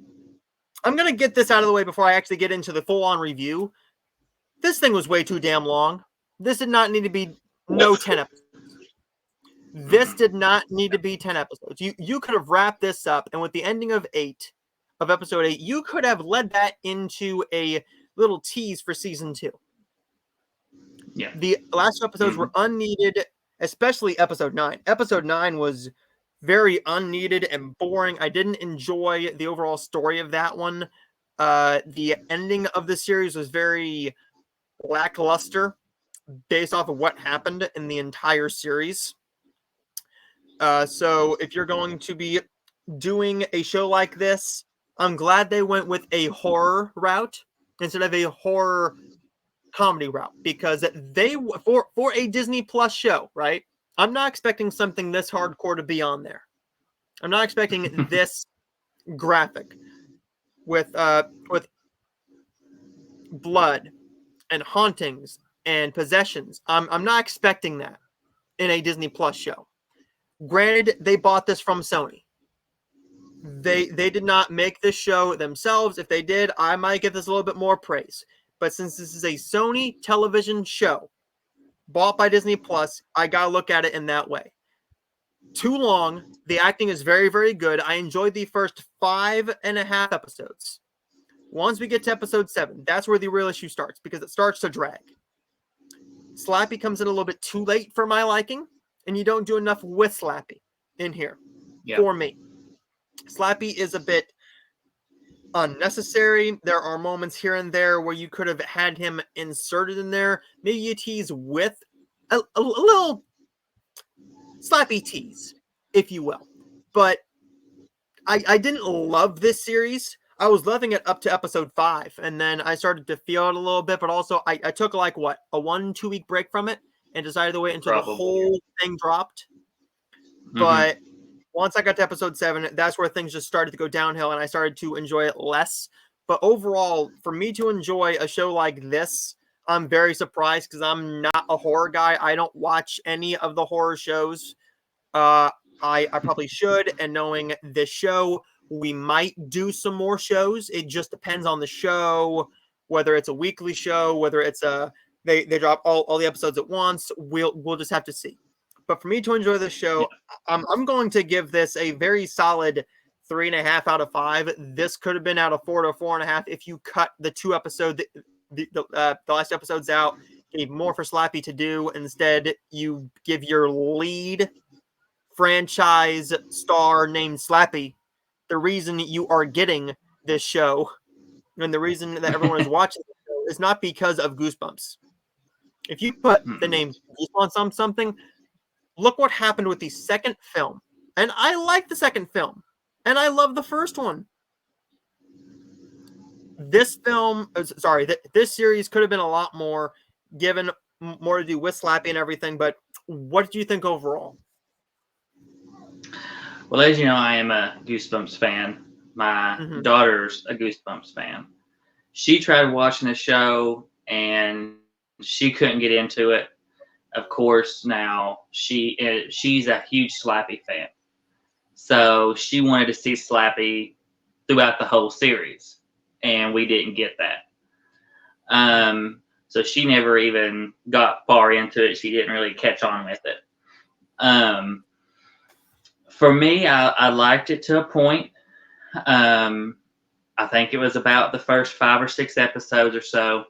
I'm going to get this out of the way before I actually get into the full-on review. This thing was way too damn long. This did not need to be 10 episodes. This did not need to be 10 episodes. You could have wrapped this up, and with the ending of episode 8, you could have led that into a little tease for season 2. Yeah. The last 2 episodes were unneeded, especially episode 9. Episode 9 was very unneeded and boring. I didn't enjoy the overall story of that one. The ending of the series was very lackluster based off of what happened in the entire series. So if you're going to be doing a show like this, I'm glad they went with a horror route instead of a horror comedy route, because they for a Disney Plus show, right? I'm not expecting something this hardcore to be on there. I'm not expecting this graphic with blood and hauntings and possessions. I'm not expecting that in a Disney Plus show. Granted, they bought this from Sony. They did not make this show themselves. If they did, I might give this a little bit more praise. But since this is a Sony television show bought by Disney Plus, I gotta look at it in that way. Too long. The acting is very, very good. I enjoyed the first 5.5 episodes. Once we get to episode 7, that's where the real issue starts, because it starts to drag. Slappy comes in a little bit too late for my liking, and you don't do enough with Slappy in here for me. Slappy is a bit unnecessary. There are moments here and there where you could have had him inserted in there. Maybe you tease with a little Slappy tease, if you will. But I didn't love this series. I was loving it up to episode 5, and then I started to feel it a little bit, but also I took like, a 1-2 week break from it and decided to wait until the whole thing dropped. But once I got to episode 7, that's where things just started to go downhill, and I started to enjoy it less. But overall, for me to enjoy a show like this, I'm very surprised, because I'm not a horror guy. I don't watch any of the horror shows. I probably should, and knowing this show, we might do some more shows. It just depends on the show, whether it's a weekly show, whether it's they drop all the episodes at once. We'll just have to see. But for me to enjoy this show, I'm going to give this a very solid 3.5 out of 5. This could have been out of 4 to 4.5 if you cut the 2 episodes, the last episodes out, gave more for Slappy to do. Instead, you give your lead franchise star named Slappy the reason you are getting this show, and the reason that everyone is watching the show is not because of Goosebumps. If you put the name Goosebumps on something, look what happened with the second film. And I like the second film, and I love the first one. This series could have been a lot more, given more to do with Slappy and everything. But what did you think overall? Well, as you know, I am a Goosebumps fan. My daughter's a Goosebumps fan. She tried watching the show, and she couldn't get into it. Of course, now she's a huge Slappy fan. So she wanted to see Slappy throughout the whole series, and we didn't get that. So she never even got far into it. She didn't really catch on with it. For me, I liked it to a point. I think it was about the first 5 or 6 episodes or so.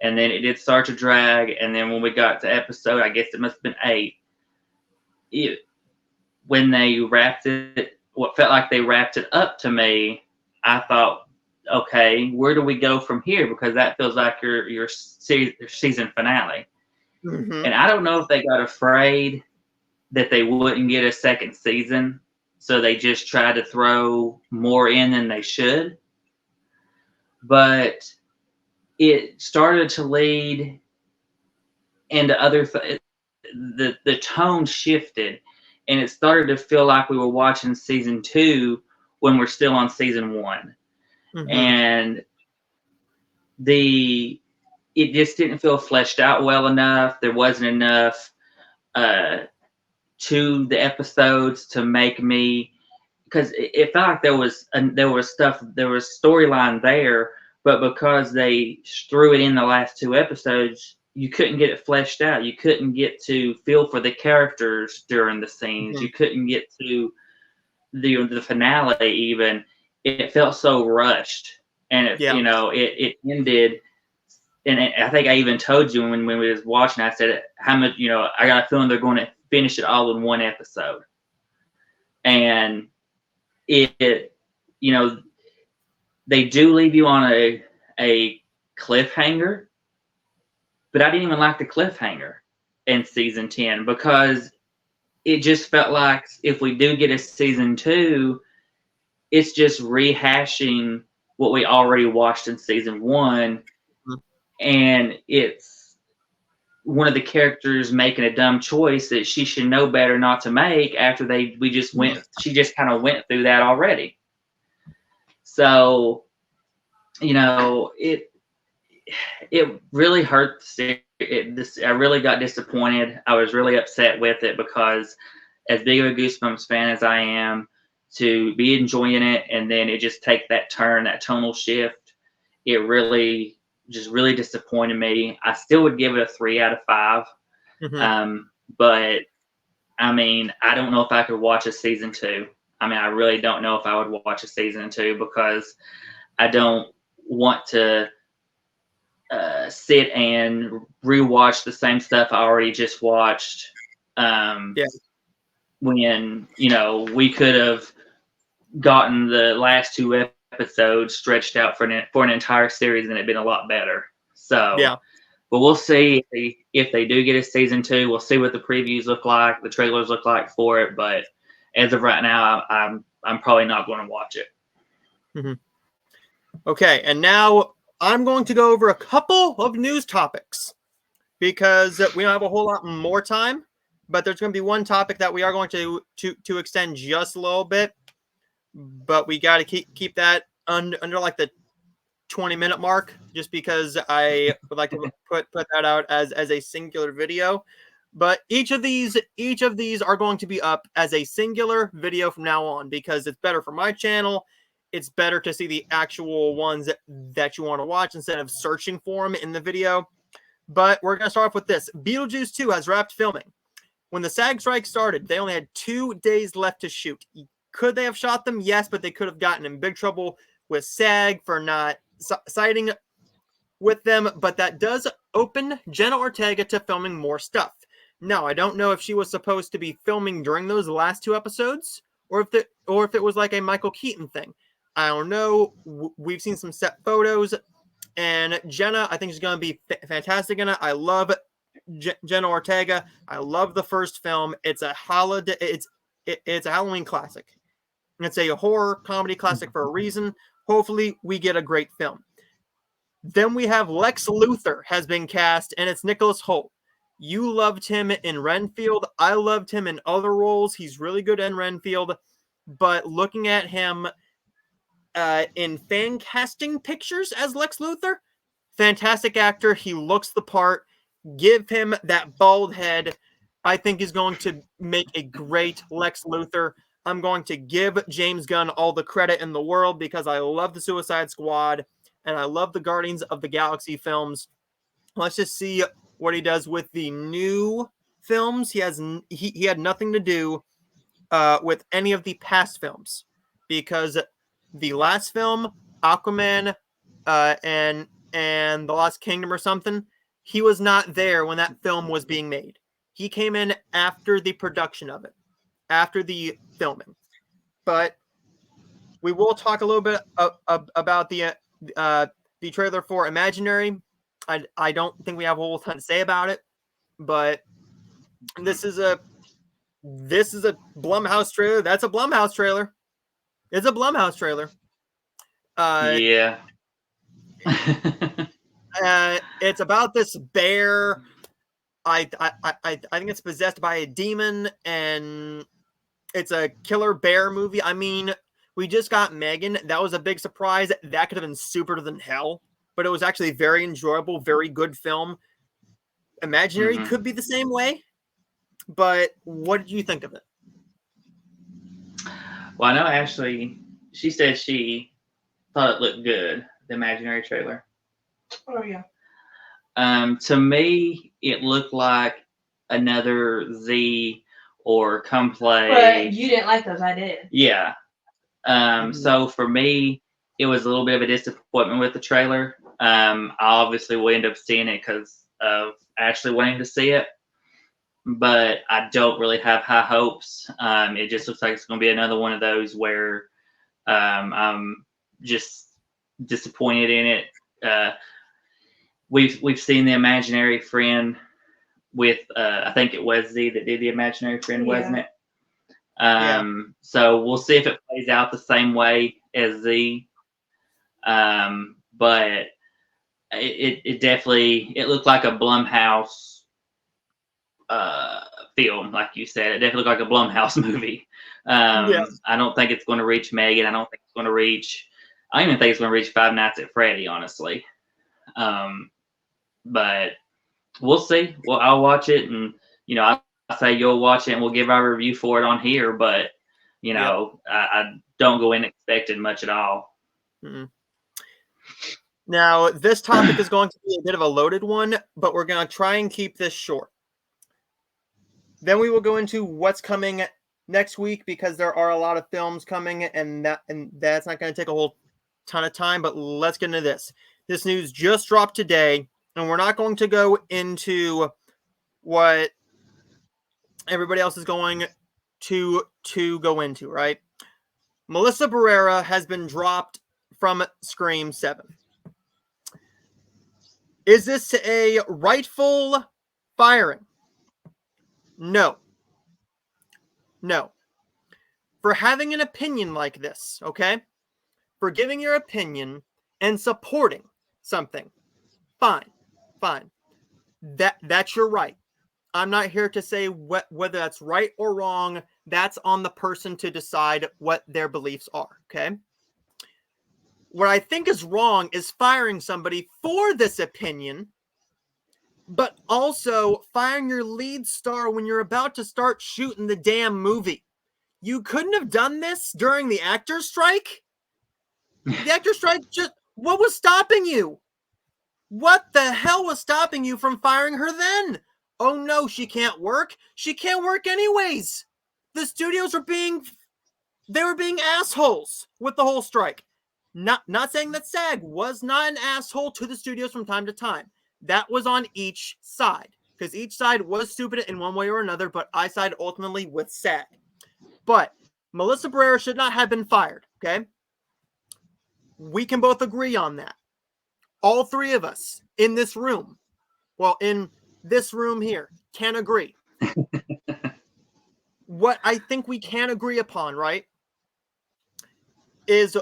And then it did start to drag. And then when we got to episode, I guess it must have been 8, when they wrapped it, what felt like they wrapped it up to me, I thought, okay, where do we go from here? Because that feels like your season finale. And I don't know if they got afraid that they wouldn't get a second season, so they just tried to throw more in than they should. But it started to lead into other the tone shifted, and it started to feel like we were watching season 2 when we're still on season 1. And it just didn't feel fleshed out well enough. There wasn't enough to the episodes to make me, because it felt like there was storyline there, but because they threw it in the last 2 episodes, you couldn't get it fleshed out. You couldn't get to feel for the characters during the scenes. Mhm. You couldn't get to the finale even. It felt so rushed, and it ended. And I think I even told you when we was watching, I said how much, I got a feeling they're going to finish it all in one episode. And it they do leave you on a cliffhanger, but I didn't even like the cliffhanger in season 10 because it just felt like if we do get a season 2, it's just rehashing what we already watched in season 1. And it's one of the characters making a dumb choice that she should know better not to make after she just kind of went through that already. So, it really hurt. I really got disappointed. I was really upset with it because as big of a Goosebumps fan as I am, to be enjoying it and then it just take that turn, that tonal shift, it really disappointed me. I still would give it a 3 out of 5. But I mean, I don't know if I could watch a season 2. I mean, I really don't know if I would watch a season 2 because I don't want to sit and rewatch the same stuff I already just watched. When we could have gotten the last 2 episodes stretched out for an entire series and it'd been a lot better. So, but we'll see if they do get a season 2. We'll see what the previews look like, the trailers look like for it. But as of right now, I'm probably not going to watch it. Mm-hmm. Okay, and now I'm going to go over a couple of news topics because we don't have a whole lot more time, but there's going to be one topic that we are going to extend just a little bit, but we got to keep that under like the 20-minute mark, just because I would like to put that out as a singular video. But each of these are going to be up as a singular video from now on because it's better for my channel. It's better to see the actual ones that you want to watch instead of searching for them in the video. But we're going to start off with this. Beetlejuice 2 has wrapped filming. When the SAG strike started, they only had 2 days left to shoot. Could they have shot them? Yes, but they could have gotten in big trouble with SAG for not siding with them. But that does open Jenna Ortega to filming more stuff. Now, I don't know if she was supposed to be filming during those last 2 episodes or if it was like a Michael Keaton thing. I don't know. We've seen some set photos, and Jenna, I think she's going to be fantastic in it. I love Jenna Ortega. I love the first film. It's a holiday. It's a Halloween classic. It's a horror comedy classic for a reason. Hopefully, we get a great film. Then we have Lex Luthor has been cast, and it's Nicholas Hoult. You loved him in Renfield. I loved him in other roles. He's really good in Renfield. But looking at him in fan casting pictures as Lex Luthor, fantastic actor. He looks the part. Give him that bald head. I think he's going to make a great Lex Luthor. I'm going to give James Gunn all the credit in the world because I love the Suicide Squad and I love the Guardians of the Galaxy films. Let's just see what he does with the new films. He had nothing to do with any of the past films because the last film, Aquaman, and The Lost Kingdom or something, he was not there when that film was being made. He came in after the production of it, after the filming. But we will talk a little bit about the trailer for Imaginary. I don't think we have a whole ton to say about it, but this is a Blumhouse trailer. That's a Blumhouse trailer. It's a Blumhouse trailer. Yeah. It's about this bear. I think it's possessed by a demon, and it's a killer bear movie. I mean, we just got Megan. That was a big surprise. That could have been super than hell, but it was actually very enjoyable, very good film. Imaginary could be the same way, but what did you think of it? Well, I know actually she said she thought it looked good, the Imaginary trailer. Oh, yeah. To me, it looked like another Z or Come Play. But you didn't like those, I did. Yeah. So for me, it was a little bit of a disappointment with the trailer. I obviously will end up seeing it because of Ashley wanting to see it, but I don't really have high hopes. It just looks like it's going to be another one of those where I'm just disappointed in it. We've seen the imaginary friend with I think it was Z that did the imaginary friend, wasn't it? So we'll see if it plays out the same way as Z. But it definitely looked like a Blumhouse film, like you said. It definitely looked like a Blumhouse movie. Yes. I don't think it's going to reach Megan. I don't think it's going to reach. I don't even think it's going to reach Five Nights at Freddy, honestly. But we'll see. Well, I'll watch it, and I say you'll watch it, and we'll give our review for it on here. But I don't go in expecting much at all. Mm-hmm. Now, this topic is going to be a bit of a loaded one, but we're going to try and keep this short. Then we will go into what's coming next week, because there are a lot of films coming, and that's not going to take a whole ton of time. But let's get into this. This news just dropped today, and we're not going to go into what everybody else is going to go into, right? Melissa Barrera has been dropped from Scream 7. Is this a rightful firing? No. No. For having an opinion like this, okay? For giving your opinion and supporting something, fine. That's your right. I'm not here to say whether that's right or wrong. That's on the person to decide what their beliefs are, okay? What I think is wrong is firing somebody for this opinion, but also firing your lead star when you're about to start shooting the damn movie. You couldn't have done this during the actor's strike? The actor's strike what was stopping you? What the hell was stopping you from firing her then? Oh no, she can't work. She can't work anyways. The studios were being assholes with the whole strike. Not saying that SAG was not an asshole to the studios from time to time. That was on each side, because each side was stupid in one way or another, but I side ultimately with SAG. But Melissa Barrera should not have been fired, okay? We can both agree on that. All three of us in this room, in this room here, can agree. What I think we can agree upon, right, is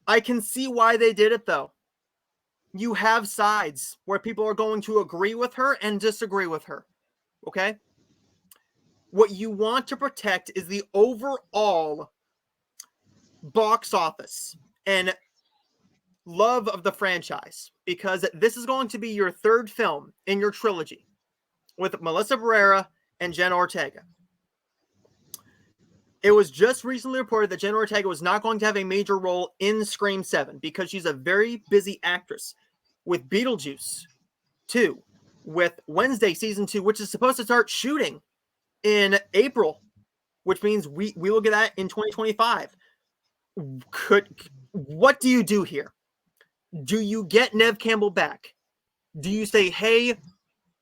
I can see why they did it, though. You have sides where people are going to agree with her and disagree with her, okay? What you want to protect is the overall box office and love of the franchise, because this is going to be your third film in your trilogy with Melissa Barrera and Jenna Ortega. It was just recently reported that Jenna Ortega was not going to have a major role in Scream 7 because she's a very busy actress with Beetlejuice 2, with Wednesday Season 2, which is supposed to start shooting in April, which means we will get that in 2025. What do you do here? Do you get Neve Campbell back? Do you say, hey,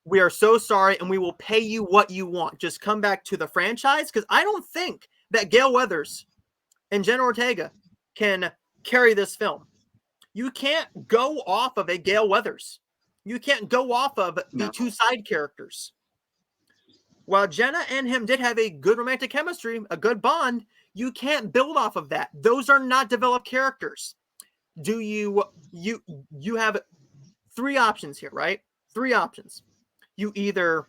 we are so sorry and we will pay you what you want? Just come back to the franchise? Because I don't think that Gale Weathers and Jenna Ortega can carry this film. You can't go off of a Gale Weathers. You can't go off of the two side characters. While Jenna and him did have a good romantic chemistry, a good bond, you can't build off of that. Those are not developed characters. Do you have three options here, right? Three options. You either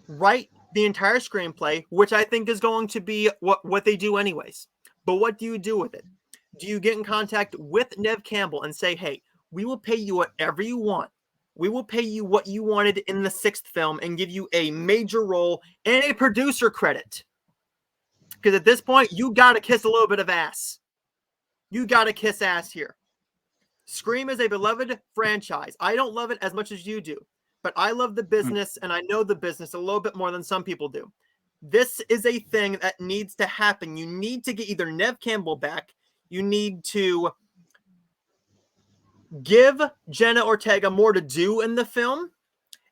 write the entire screenplay, which I think is going to be what they do anyways. But what do you do with it? Do you get in contact with Neve Campbell and say, hey, we will pay you whatever you want. We will pay you what you wanted in the sixth film and give you a major role and a producer credit. Because at this point, you got to kiss a little bit of ass. You got to kiss ass here. Scream is a beloved franchise. I don't love it as much as you do, but I love the business and I know the business a little bit more than some people do. This is a thing that needs to happen. You need to get either Neve Campbell back. You need to give Jenna Ortega more to do in the film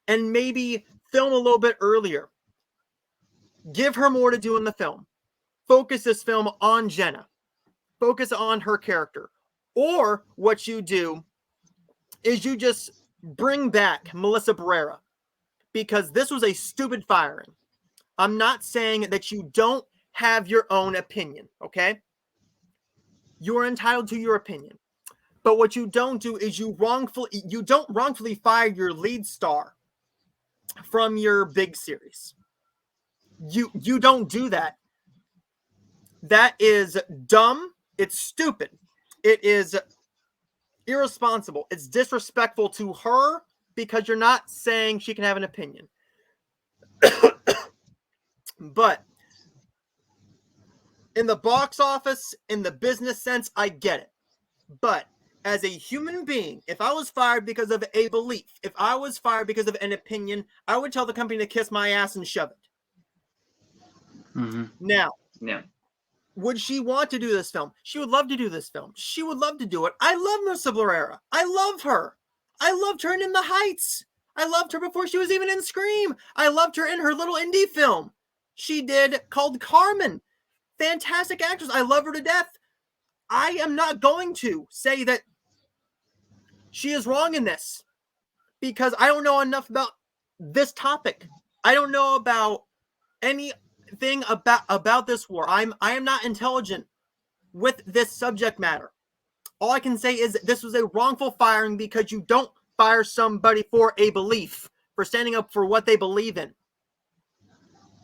and maybe film a little bit earlier. Give her more to do in the film. Focus this film on Jenna. Focus on her character. Or what you do is you just bring back Melissa Barrera because this was a stupid firing. I'm not saying that you don't have your own opinion, okay? You're entitled to your opinion. But what you don't do is you don't wrongfully fire your lead star from your big series. You don't do that. That is dumb. It's stupid. It is irresponsible. It's disrespectful to her because you're not saying she can have an opinion. But in the box office, in the business sense, I get it. But as a human being, if I was fired because of a belief, if I was fired because of an opinion, I would tell the company to kiss my ass and shove it. Mm-hmm. Now, yeah. Would she want to do this film? She would love to do this film. She would love to do it. I love Melissa Barrera. I love her. I loved her in The Heights. I loved her before she was even in Scream. I loved her in her little indie film she did called Carmen. Fantastic actress. I love her to death. I am not going to say that she is wrong in this because I don't know enough about this topic. I don't know about anything about this war. I am not intelligent with this subject matter. All I can say is that this was a wrongful firing because you don't fire somebody for a belief, for standing up for what they believe in.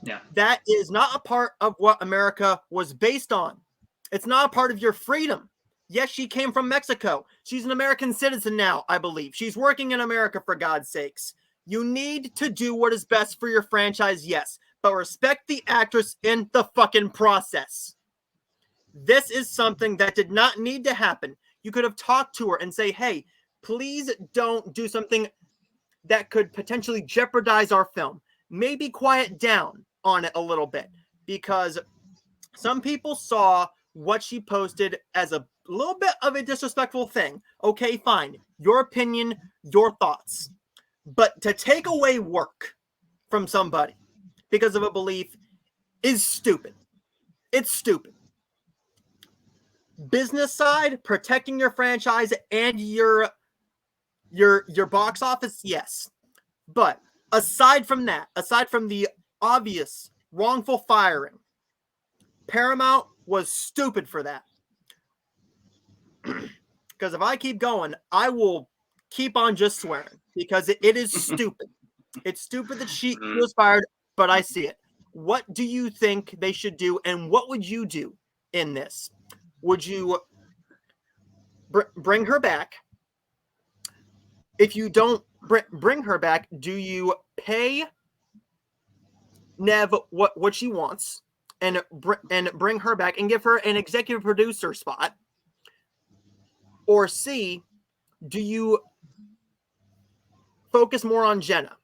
Yeah. That is not a part of what America was based on. It's not a part of your freedom. Yes, she came from Mexico. She's an American citizen now, I believe. She's working in America, for God's sakes. You need to do what is best for your franchise, yes, but respect the actress in the fucking process. This is something that did not need to happen. You could have talked to her and say, hey, please don't do something that could potentially jeopardize our film. Maybe quiet down on it a little bit because some people saw what she posted as a little bit of a disrespectful thing. Okay, fine. Your opinion, your thoughts. But to take away work from somebody because of a belief is stupid. It's stupid. Business side, protecting your franchise and your box office, yes. But aside from that, aside from the obvious wrongful firing, Paramount was stupid for that. Because if I keep going, I will keep on just swearing because it is stupid. It's stupid that she was fired, but I see it. What do you think they should do, and what would you do in this? Would you bring her back? If you don't bring her back, do you pay Neve what she wants and bring her back and give her an executive producer spot? Or C, do you focus more on Jenna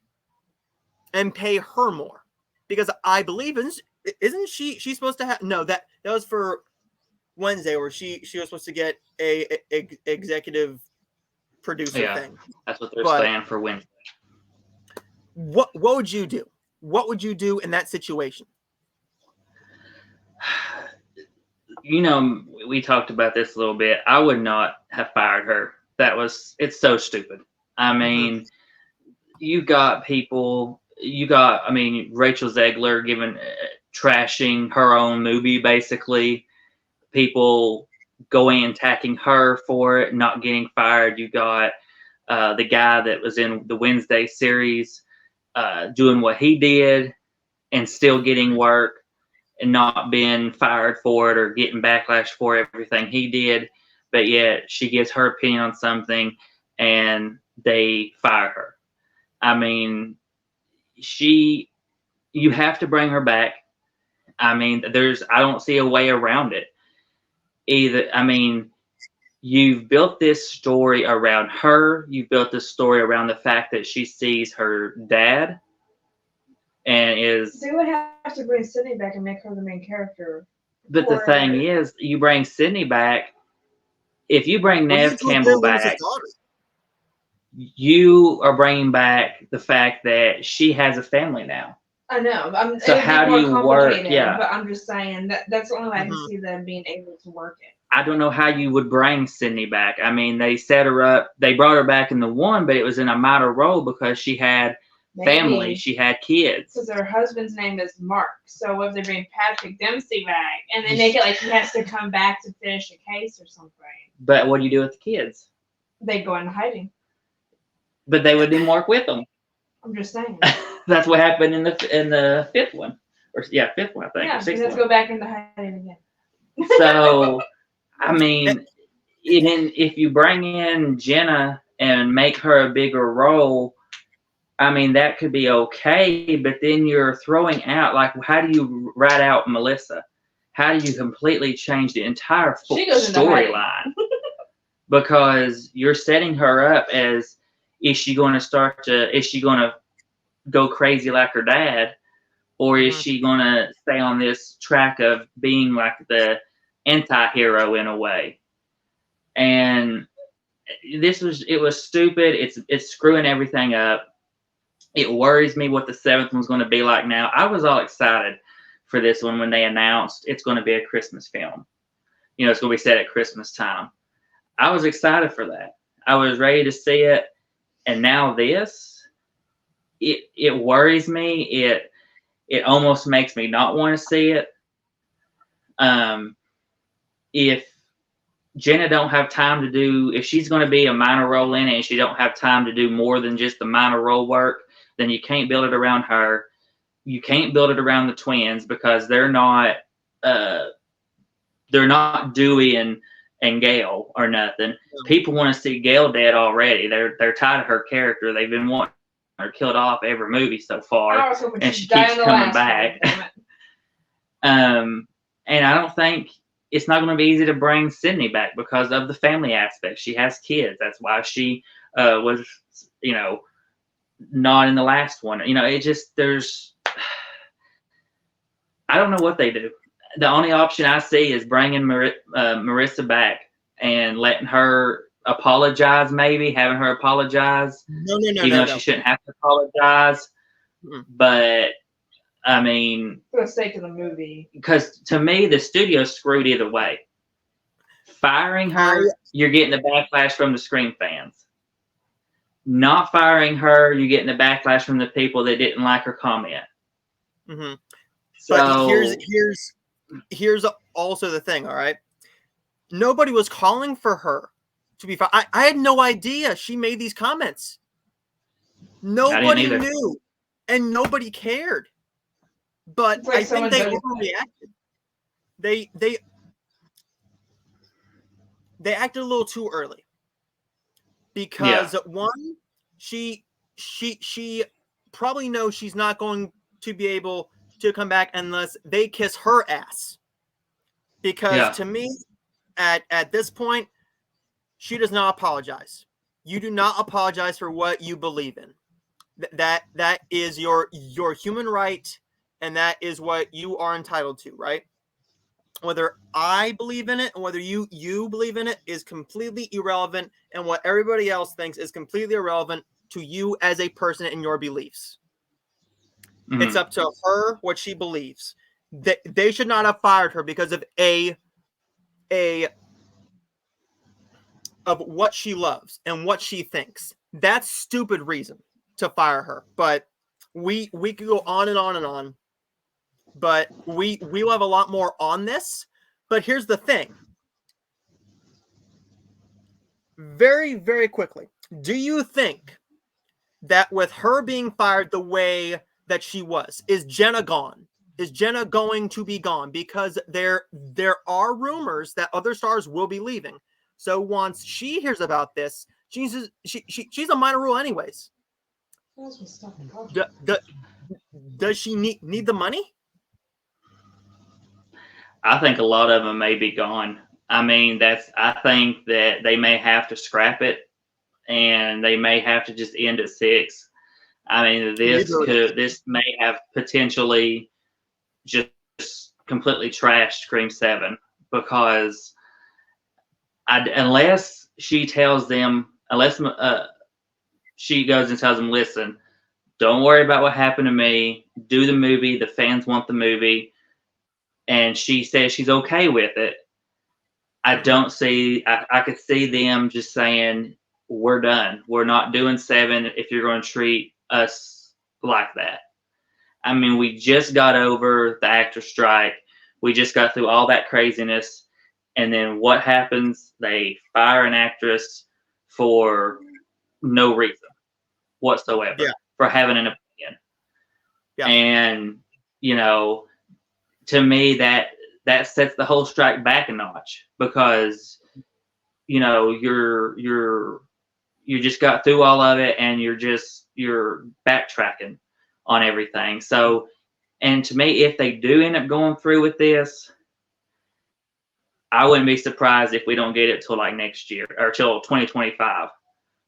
and pay her more? Because I believe isn't she's supposed to have that was for Wednesday where she was supposed to get a executive producer thing. That's what they're saying for Wednesday. What would you do? What would you do in that situation? You know, we talked about this a little bit. I would not have fired her. It's so stupid. I mean, you got people, Rachel Zegler trashing her own movie, basically. People going and attacking her for it, not getting fired. You got the guy that was in the Wednesday series doing what he did and still getting work and not being fired for it or getting backlash for everything he did. But yet she gives her opinion on something and they fire her. I mean, you have to bring her back. I mean, I don't see a way around it. Either, I mean, you've built this story around her. You've built this story around the fact that she sees her dad and is. They would have to bring Sydney back and make her the main character. But the thing is, you bring Sydney back. If you bring Nev Campbell back, you are bringing back the fact that she has a family now. I know. So how do you work? Yeah. But I'm just saying that's the only way I can see them being able to work it. I don't know how you would bring Sydney back. I mean, they set her up. They brought her back in the one, but it was in a minor role because she had family. She had kids. Because her husband's name is Mark. So if they bring Patrick Dempsey back and they make it like he has to come back to finish a case or something. But what do you do with the kids? They go into hiding. But they wouldn't even work with them. I'm just saying. That's what happened in the fifth one, fifth one I think. Yeah, let's go back into hiding again. So, I mean, if you bring in Jenna and make her a bigger role, I mean that could be okay. But then you're throwing out how do you write out Melissa? How do you completely change the entire storyline? Because you're setting her up as. Is she going to go crazy like her dad, or is she going to stay on this track of being like the anti-hero in a way? And it was stupid. It's screwing everything up. It worries me what the seventh one's going to be like now. I was all excited for this one when they announced it's going to be a Christmas film. It's going to be set at Christmas time. I was excited for that. I was ready to see it. And now this, it worries me. It almost makes me not want to see it. If Jenna don't have time to do, if she's going to be a minor role in it and she don't have time to do more than just the minor role work, then you can't build it around her. You can't build it around the twins because they're not Dewey and Gail or nothing. People want to see Gail dead already. They're tired of her character. They've been wanting her killed off every movie so far, and she keeps coming back. And I don't think it's not going to be easy to bring Sydney back because of the family aspect. She has kids. That's why she was, not in the last one. It just I don't know what they do. The only option I see is bringing Marissa back and letting her apologize, maybe having her apologize. No. Even though she shouldn't have to apologize. But, I mean... For the sake of the movie. Because, to me, the studio screwed either way. Firing her, you're getting the backlash from the Scream fans. Not firing her, you're getting the backlash from the people that didn't like her comment. Mm-hmm. So, but here's also the thing, all right? Nobody was calling for her to be fired. I had no idea she made these comments. Nobody knew, and nobody cared. But I think they overreacted. They acted a little too early because one, she probably knows she's not going to be able to come back unless they kiss her ass. Because to me, at this point, she does not apologize. You do not apologize for what you believe in. That is your human right, and that is what you are entitled to, right? Whether I believe in it and whether you believe in it is completely irrelevant, and what everybody else thinks is completely irrelevant to you as a person and your beliefs. Mm-hmm. It's up to her what she believes. They should not have fired her because of of what she loves and what she thinks. That's stupid reason to fire her. But we could go on and on and on. But we will have a lot more on this. But here's the thing. Very, very quickly. Do you think that with her being fired the way that she was, is Jenna gone? Is Jenna going to be gone? Because there are rumors that other stars will be leaving. So once she hears about this, she's a minor role anyways. Does she need the money? I think a lot of them may be gone. I mean, I think that they may have to scrap it, and they may have to just end at 6. I mean, this may have potentially just completely trashed Scream 7, because unless she tells them, unless she goes and tells them, listen, don't worry about what happened to me. Do the movie. The fans want the movie. And she says she's okay with it. I don't see, I could see them just saying, we're done. We're not doing 7 if you're going to treat us like that. I mean, we just got over the actor strike. We just got through all that craziness. And then what happens? They fire an actress for no reason whatsoever, for having an opinion. Yeah. And, you know, to me, that sets the whole strike back a notch, because, you know, you just got through all of it, and you're backtracking on everything. So, and to me, if they do end up going through with this, I wouldn't be surprised if we don't get it till like next year, or till 2025,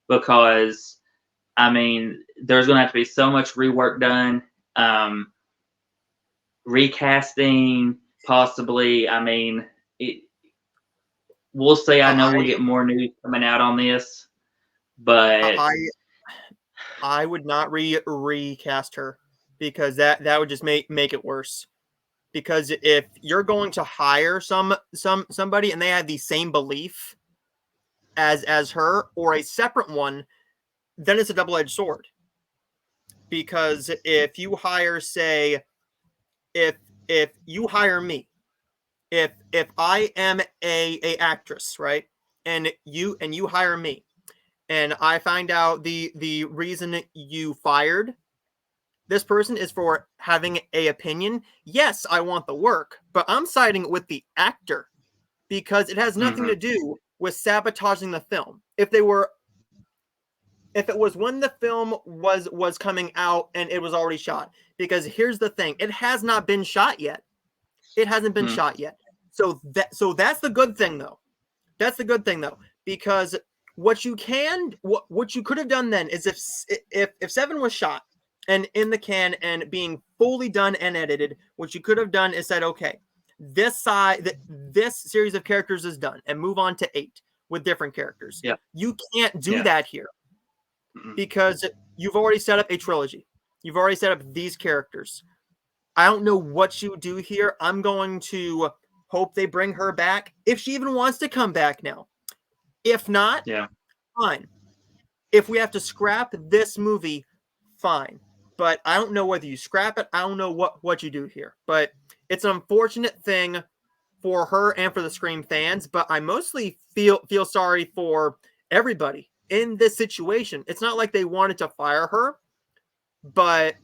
because I mean, there's going to have to be so much rework done, recasting, possibly. I mean, we'll see. I know we'll get more news coming out on this, but I would not recast her, because that would just make it worse. Because if you're going to hire somebody and they have the same belief as her, or a separate one, then it's a double-edged sword. Because if you hire, say, if you hire me, if I am a actress, right, and you hire me, and I find out the reason you fired this person is for having a opinion, yes, I want the work, but I'm siding with the actor, because it has nothing to do with sabotaging the film. If it was when the film was coming out and it was already shot, because here's the thing, it has not been shot yet. It hasn't been shot yet. So that's the good thing, though. That's the good thing, though, because what you could have done then is if 7 was shot and in the can and being fully done and edited, what you could have done is said, okay, this series of characters is done, and move on to 8 with different characters. Yeah. You can't do that here, because you've already set up a trilogy. You've already set up these characters. I don't know what you do here. I'm going to hope they bring her back, if she even wants to come back now. If not, fine. If we have to scrap this movie, fine. But I don't know whether you scrap it. I don't know what you do here. But it's an unfortunate thing for her and for the Scream fans. But I mostly feel sorry for everybody in this situation. It's not like they wanted to fire her, but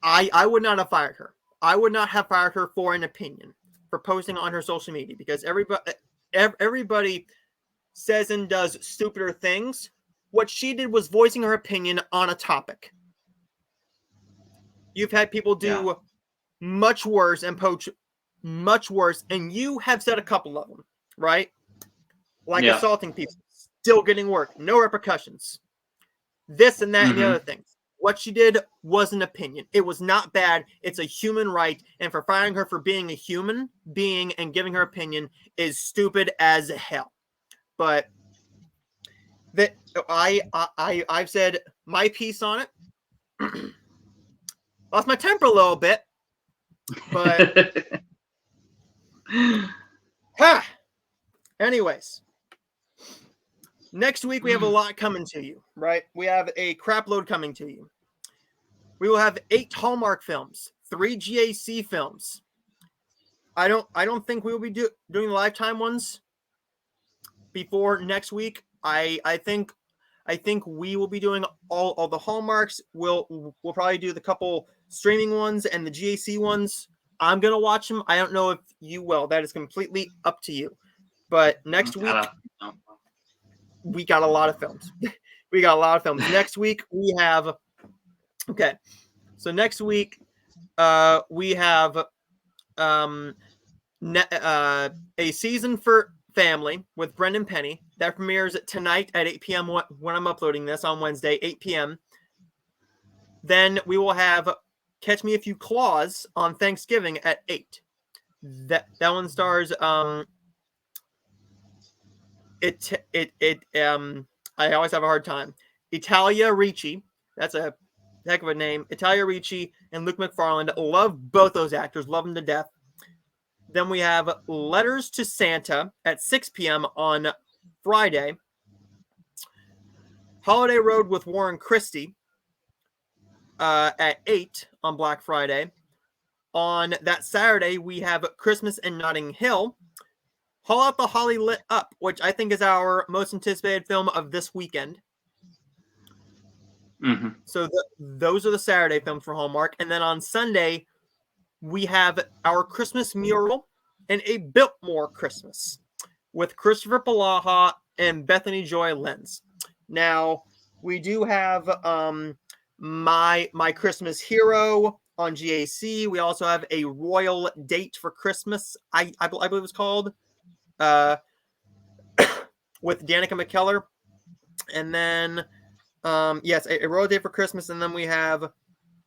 I would not have fired her. I would not have fired her for an opinion, for posting on her social media, because everybody says and does stupider things. What she did was voicing her opinion on a topic. You've had people do much worse and poach much worse, and you have said a couple of them, right? Like assaulting people, still getting work, no repercussions. This and that and the other things. What she did was an opinion. It was not bad. It's a human right, and for firing her for being a human being and giving her opinion is stupid as hell. But that I've said my piece on it. Lost my temper a little bit, but anyways, next week we have a lot coming to you, right? We have a crap load coming to you. We will have 8 Hallmark films, 3 GAC films. I don't think we will be doing Lifetime ones before next week. I think we will be doing all the Hallmarks. We'll probably do the couple streaming ones and the GAC ones. I'm gonna watch them. I don't know if you will. That is completely up to you. But next week we got a lot of films. We got a lot of films. Next week we have. Okay, so next week we have A Season for Family with Brendan Penny. That premieres tonight at 8 p.m. when I'm uploading this on Wednesday, 8 p.m. Then we will have Catch Me If You Claws on Thanksgiving at 8. That one stars I always have a hard time. Italia Ricci. That's a heck of a name. Italia Ricci and Luke McFarland. Love both those actors. Love them to death. Then we have Letters to Santa at 6 p.m. on Friday. Holiday Road with Warren Christie at 8 on Black Friday. On that Saturday, we have Christmas in Notting Hill. Haul Out the Holly Lit Up, which I think is our most anticipated film of this weekend. Mm-hmm. So those are the Saturday films for Hallmark. And then on Sunday, we have our Christmas mural and A Biltmore Christmas with Christopher Palaha and Bethany Joy Lenz. Now, we do have my Christmas Hero on GAC. We also have A Royal Date for Christmas, I believe it was called, with Danica McKellar. And then, yes, A Royal Date for Christmas. And then we have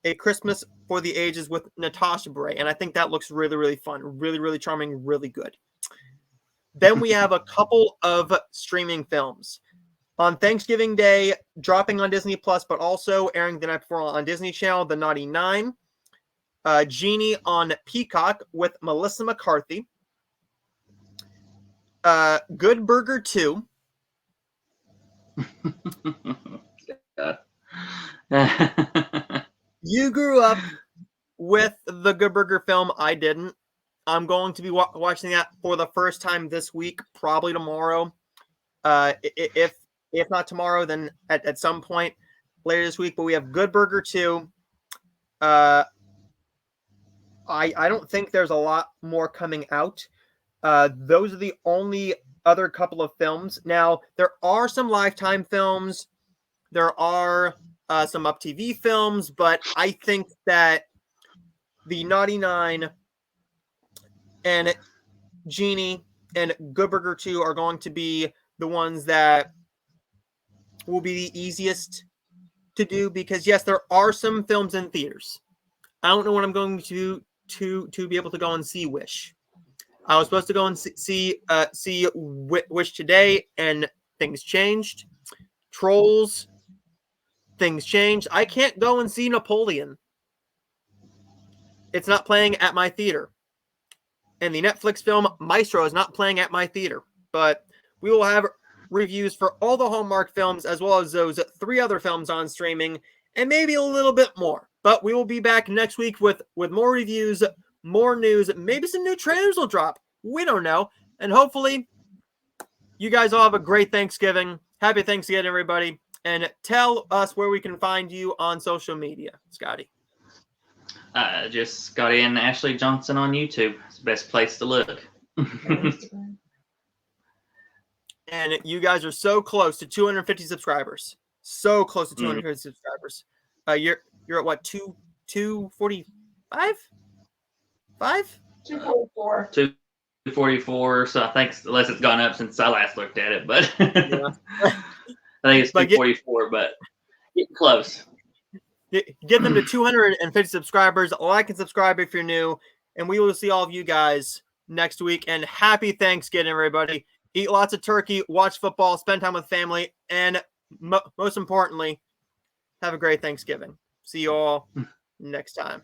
A Christmas for the Ages with Natasha Bray. And I think that looks really, really fun. Really, really charming. Really good. Then we have a couple of streaming films. On Thanksgiving Day, dropping on Disney Plus, but also airing the night before on Disney Channel, The Naughty Nine. Genie on Peacock with Melissa McCarthy. Good Burger 2. You grew up with the Good Burger film. I didn't. I'm going to be watching that for the first time this week, probably tomorrow. If not tomorrow, then at some point later this week. But we have Good Burger 2. I don't think there's a lot more coming out. Those are the only other couple of films. Now, there are some Lifetime films. There are some Up TV films, but I think that the Naughty Nine and Genie and Good Burger 2 are going to be the ones that will be the easiest to do, because yes, there are some films in theaters. I don't know when I'm going to be able to go and see Wish. I was supposed to go and see Wish today, and things changed. Trolls, things changed. I can't go and see Napoleon. It's not playing at my theater. And the Netflix film Maestro is not playing at my theater. But we will have reviews for all the Hallmark films, as well as those 3 other films on streaming, and maybe a little bit more. But we will be back next week with more reviews, more news, maybe some new trailers will drop. We don't know. And hopefully, you guys all have a great Thanksgiving. Happy Thanksgiving, everybody. And tell us where we can find you on social media, Scotty. Just Scottie and Ashley Johnson on YouTube. It's the best place to look. And you guys are so close to 250 subscribers. So close to 250 subscribers. You're at what, 245? 244. 244. So I think, unless it's gone up since I last looked at it, but Yeah. I think it's 244, but getting close. Get them to 250 subscribers. Like and subscribe if you're new. And we will see all of you guys next week. And happy Thanksgiving, everybody. Eat lots of turkey, watch football, spend time with family, and most importantly, have a great Thanksgiving. See you all next time.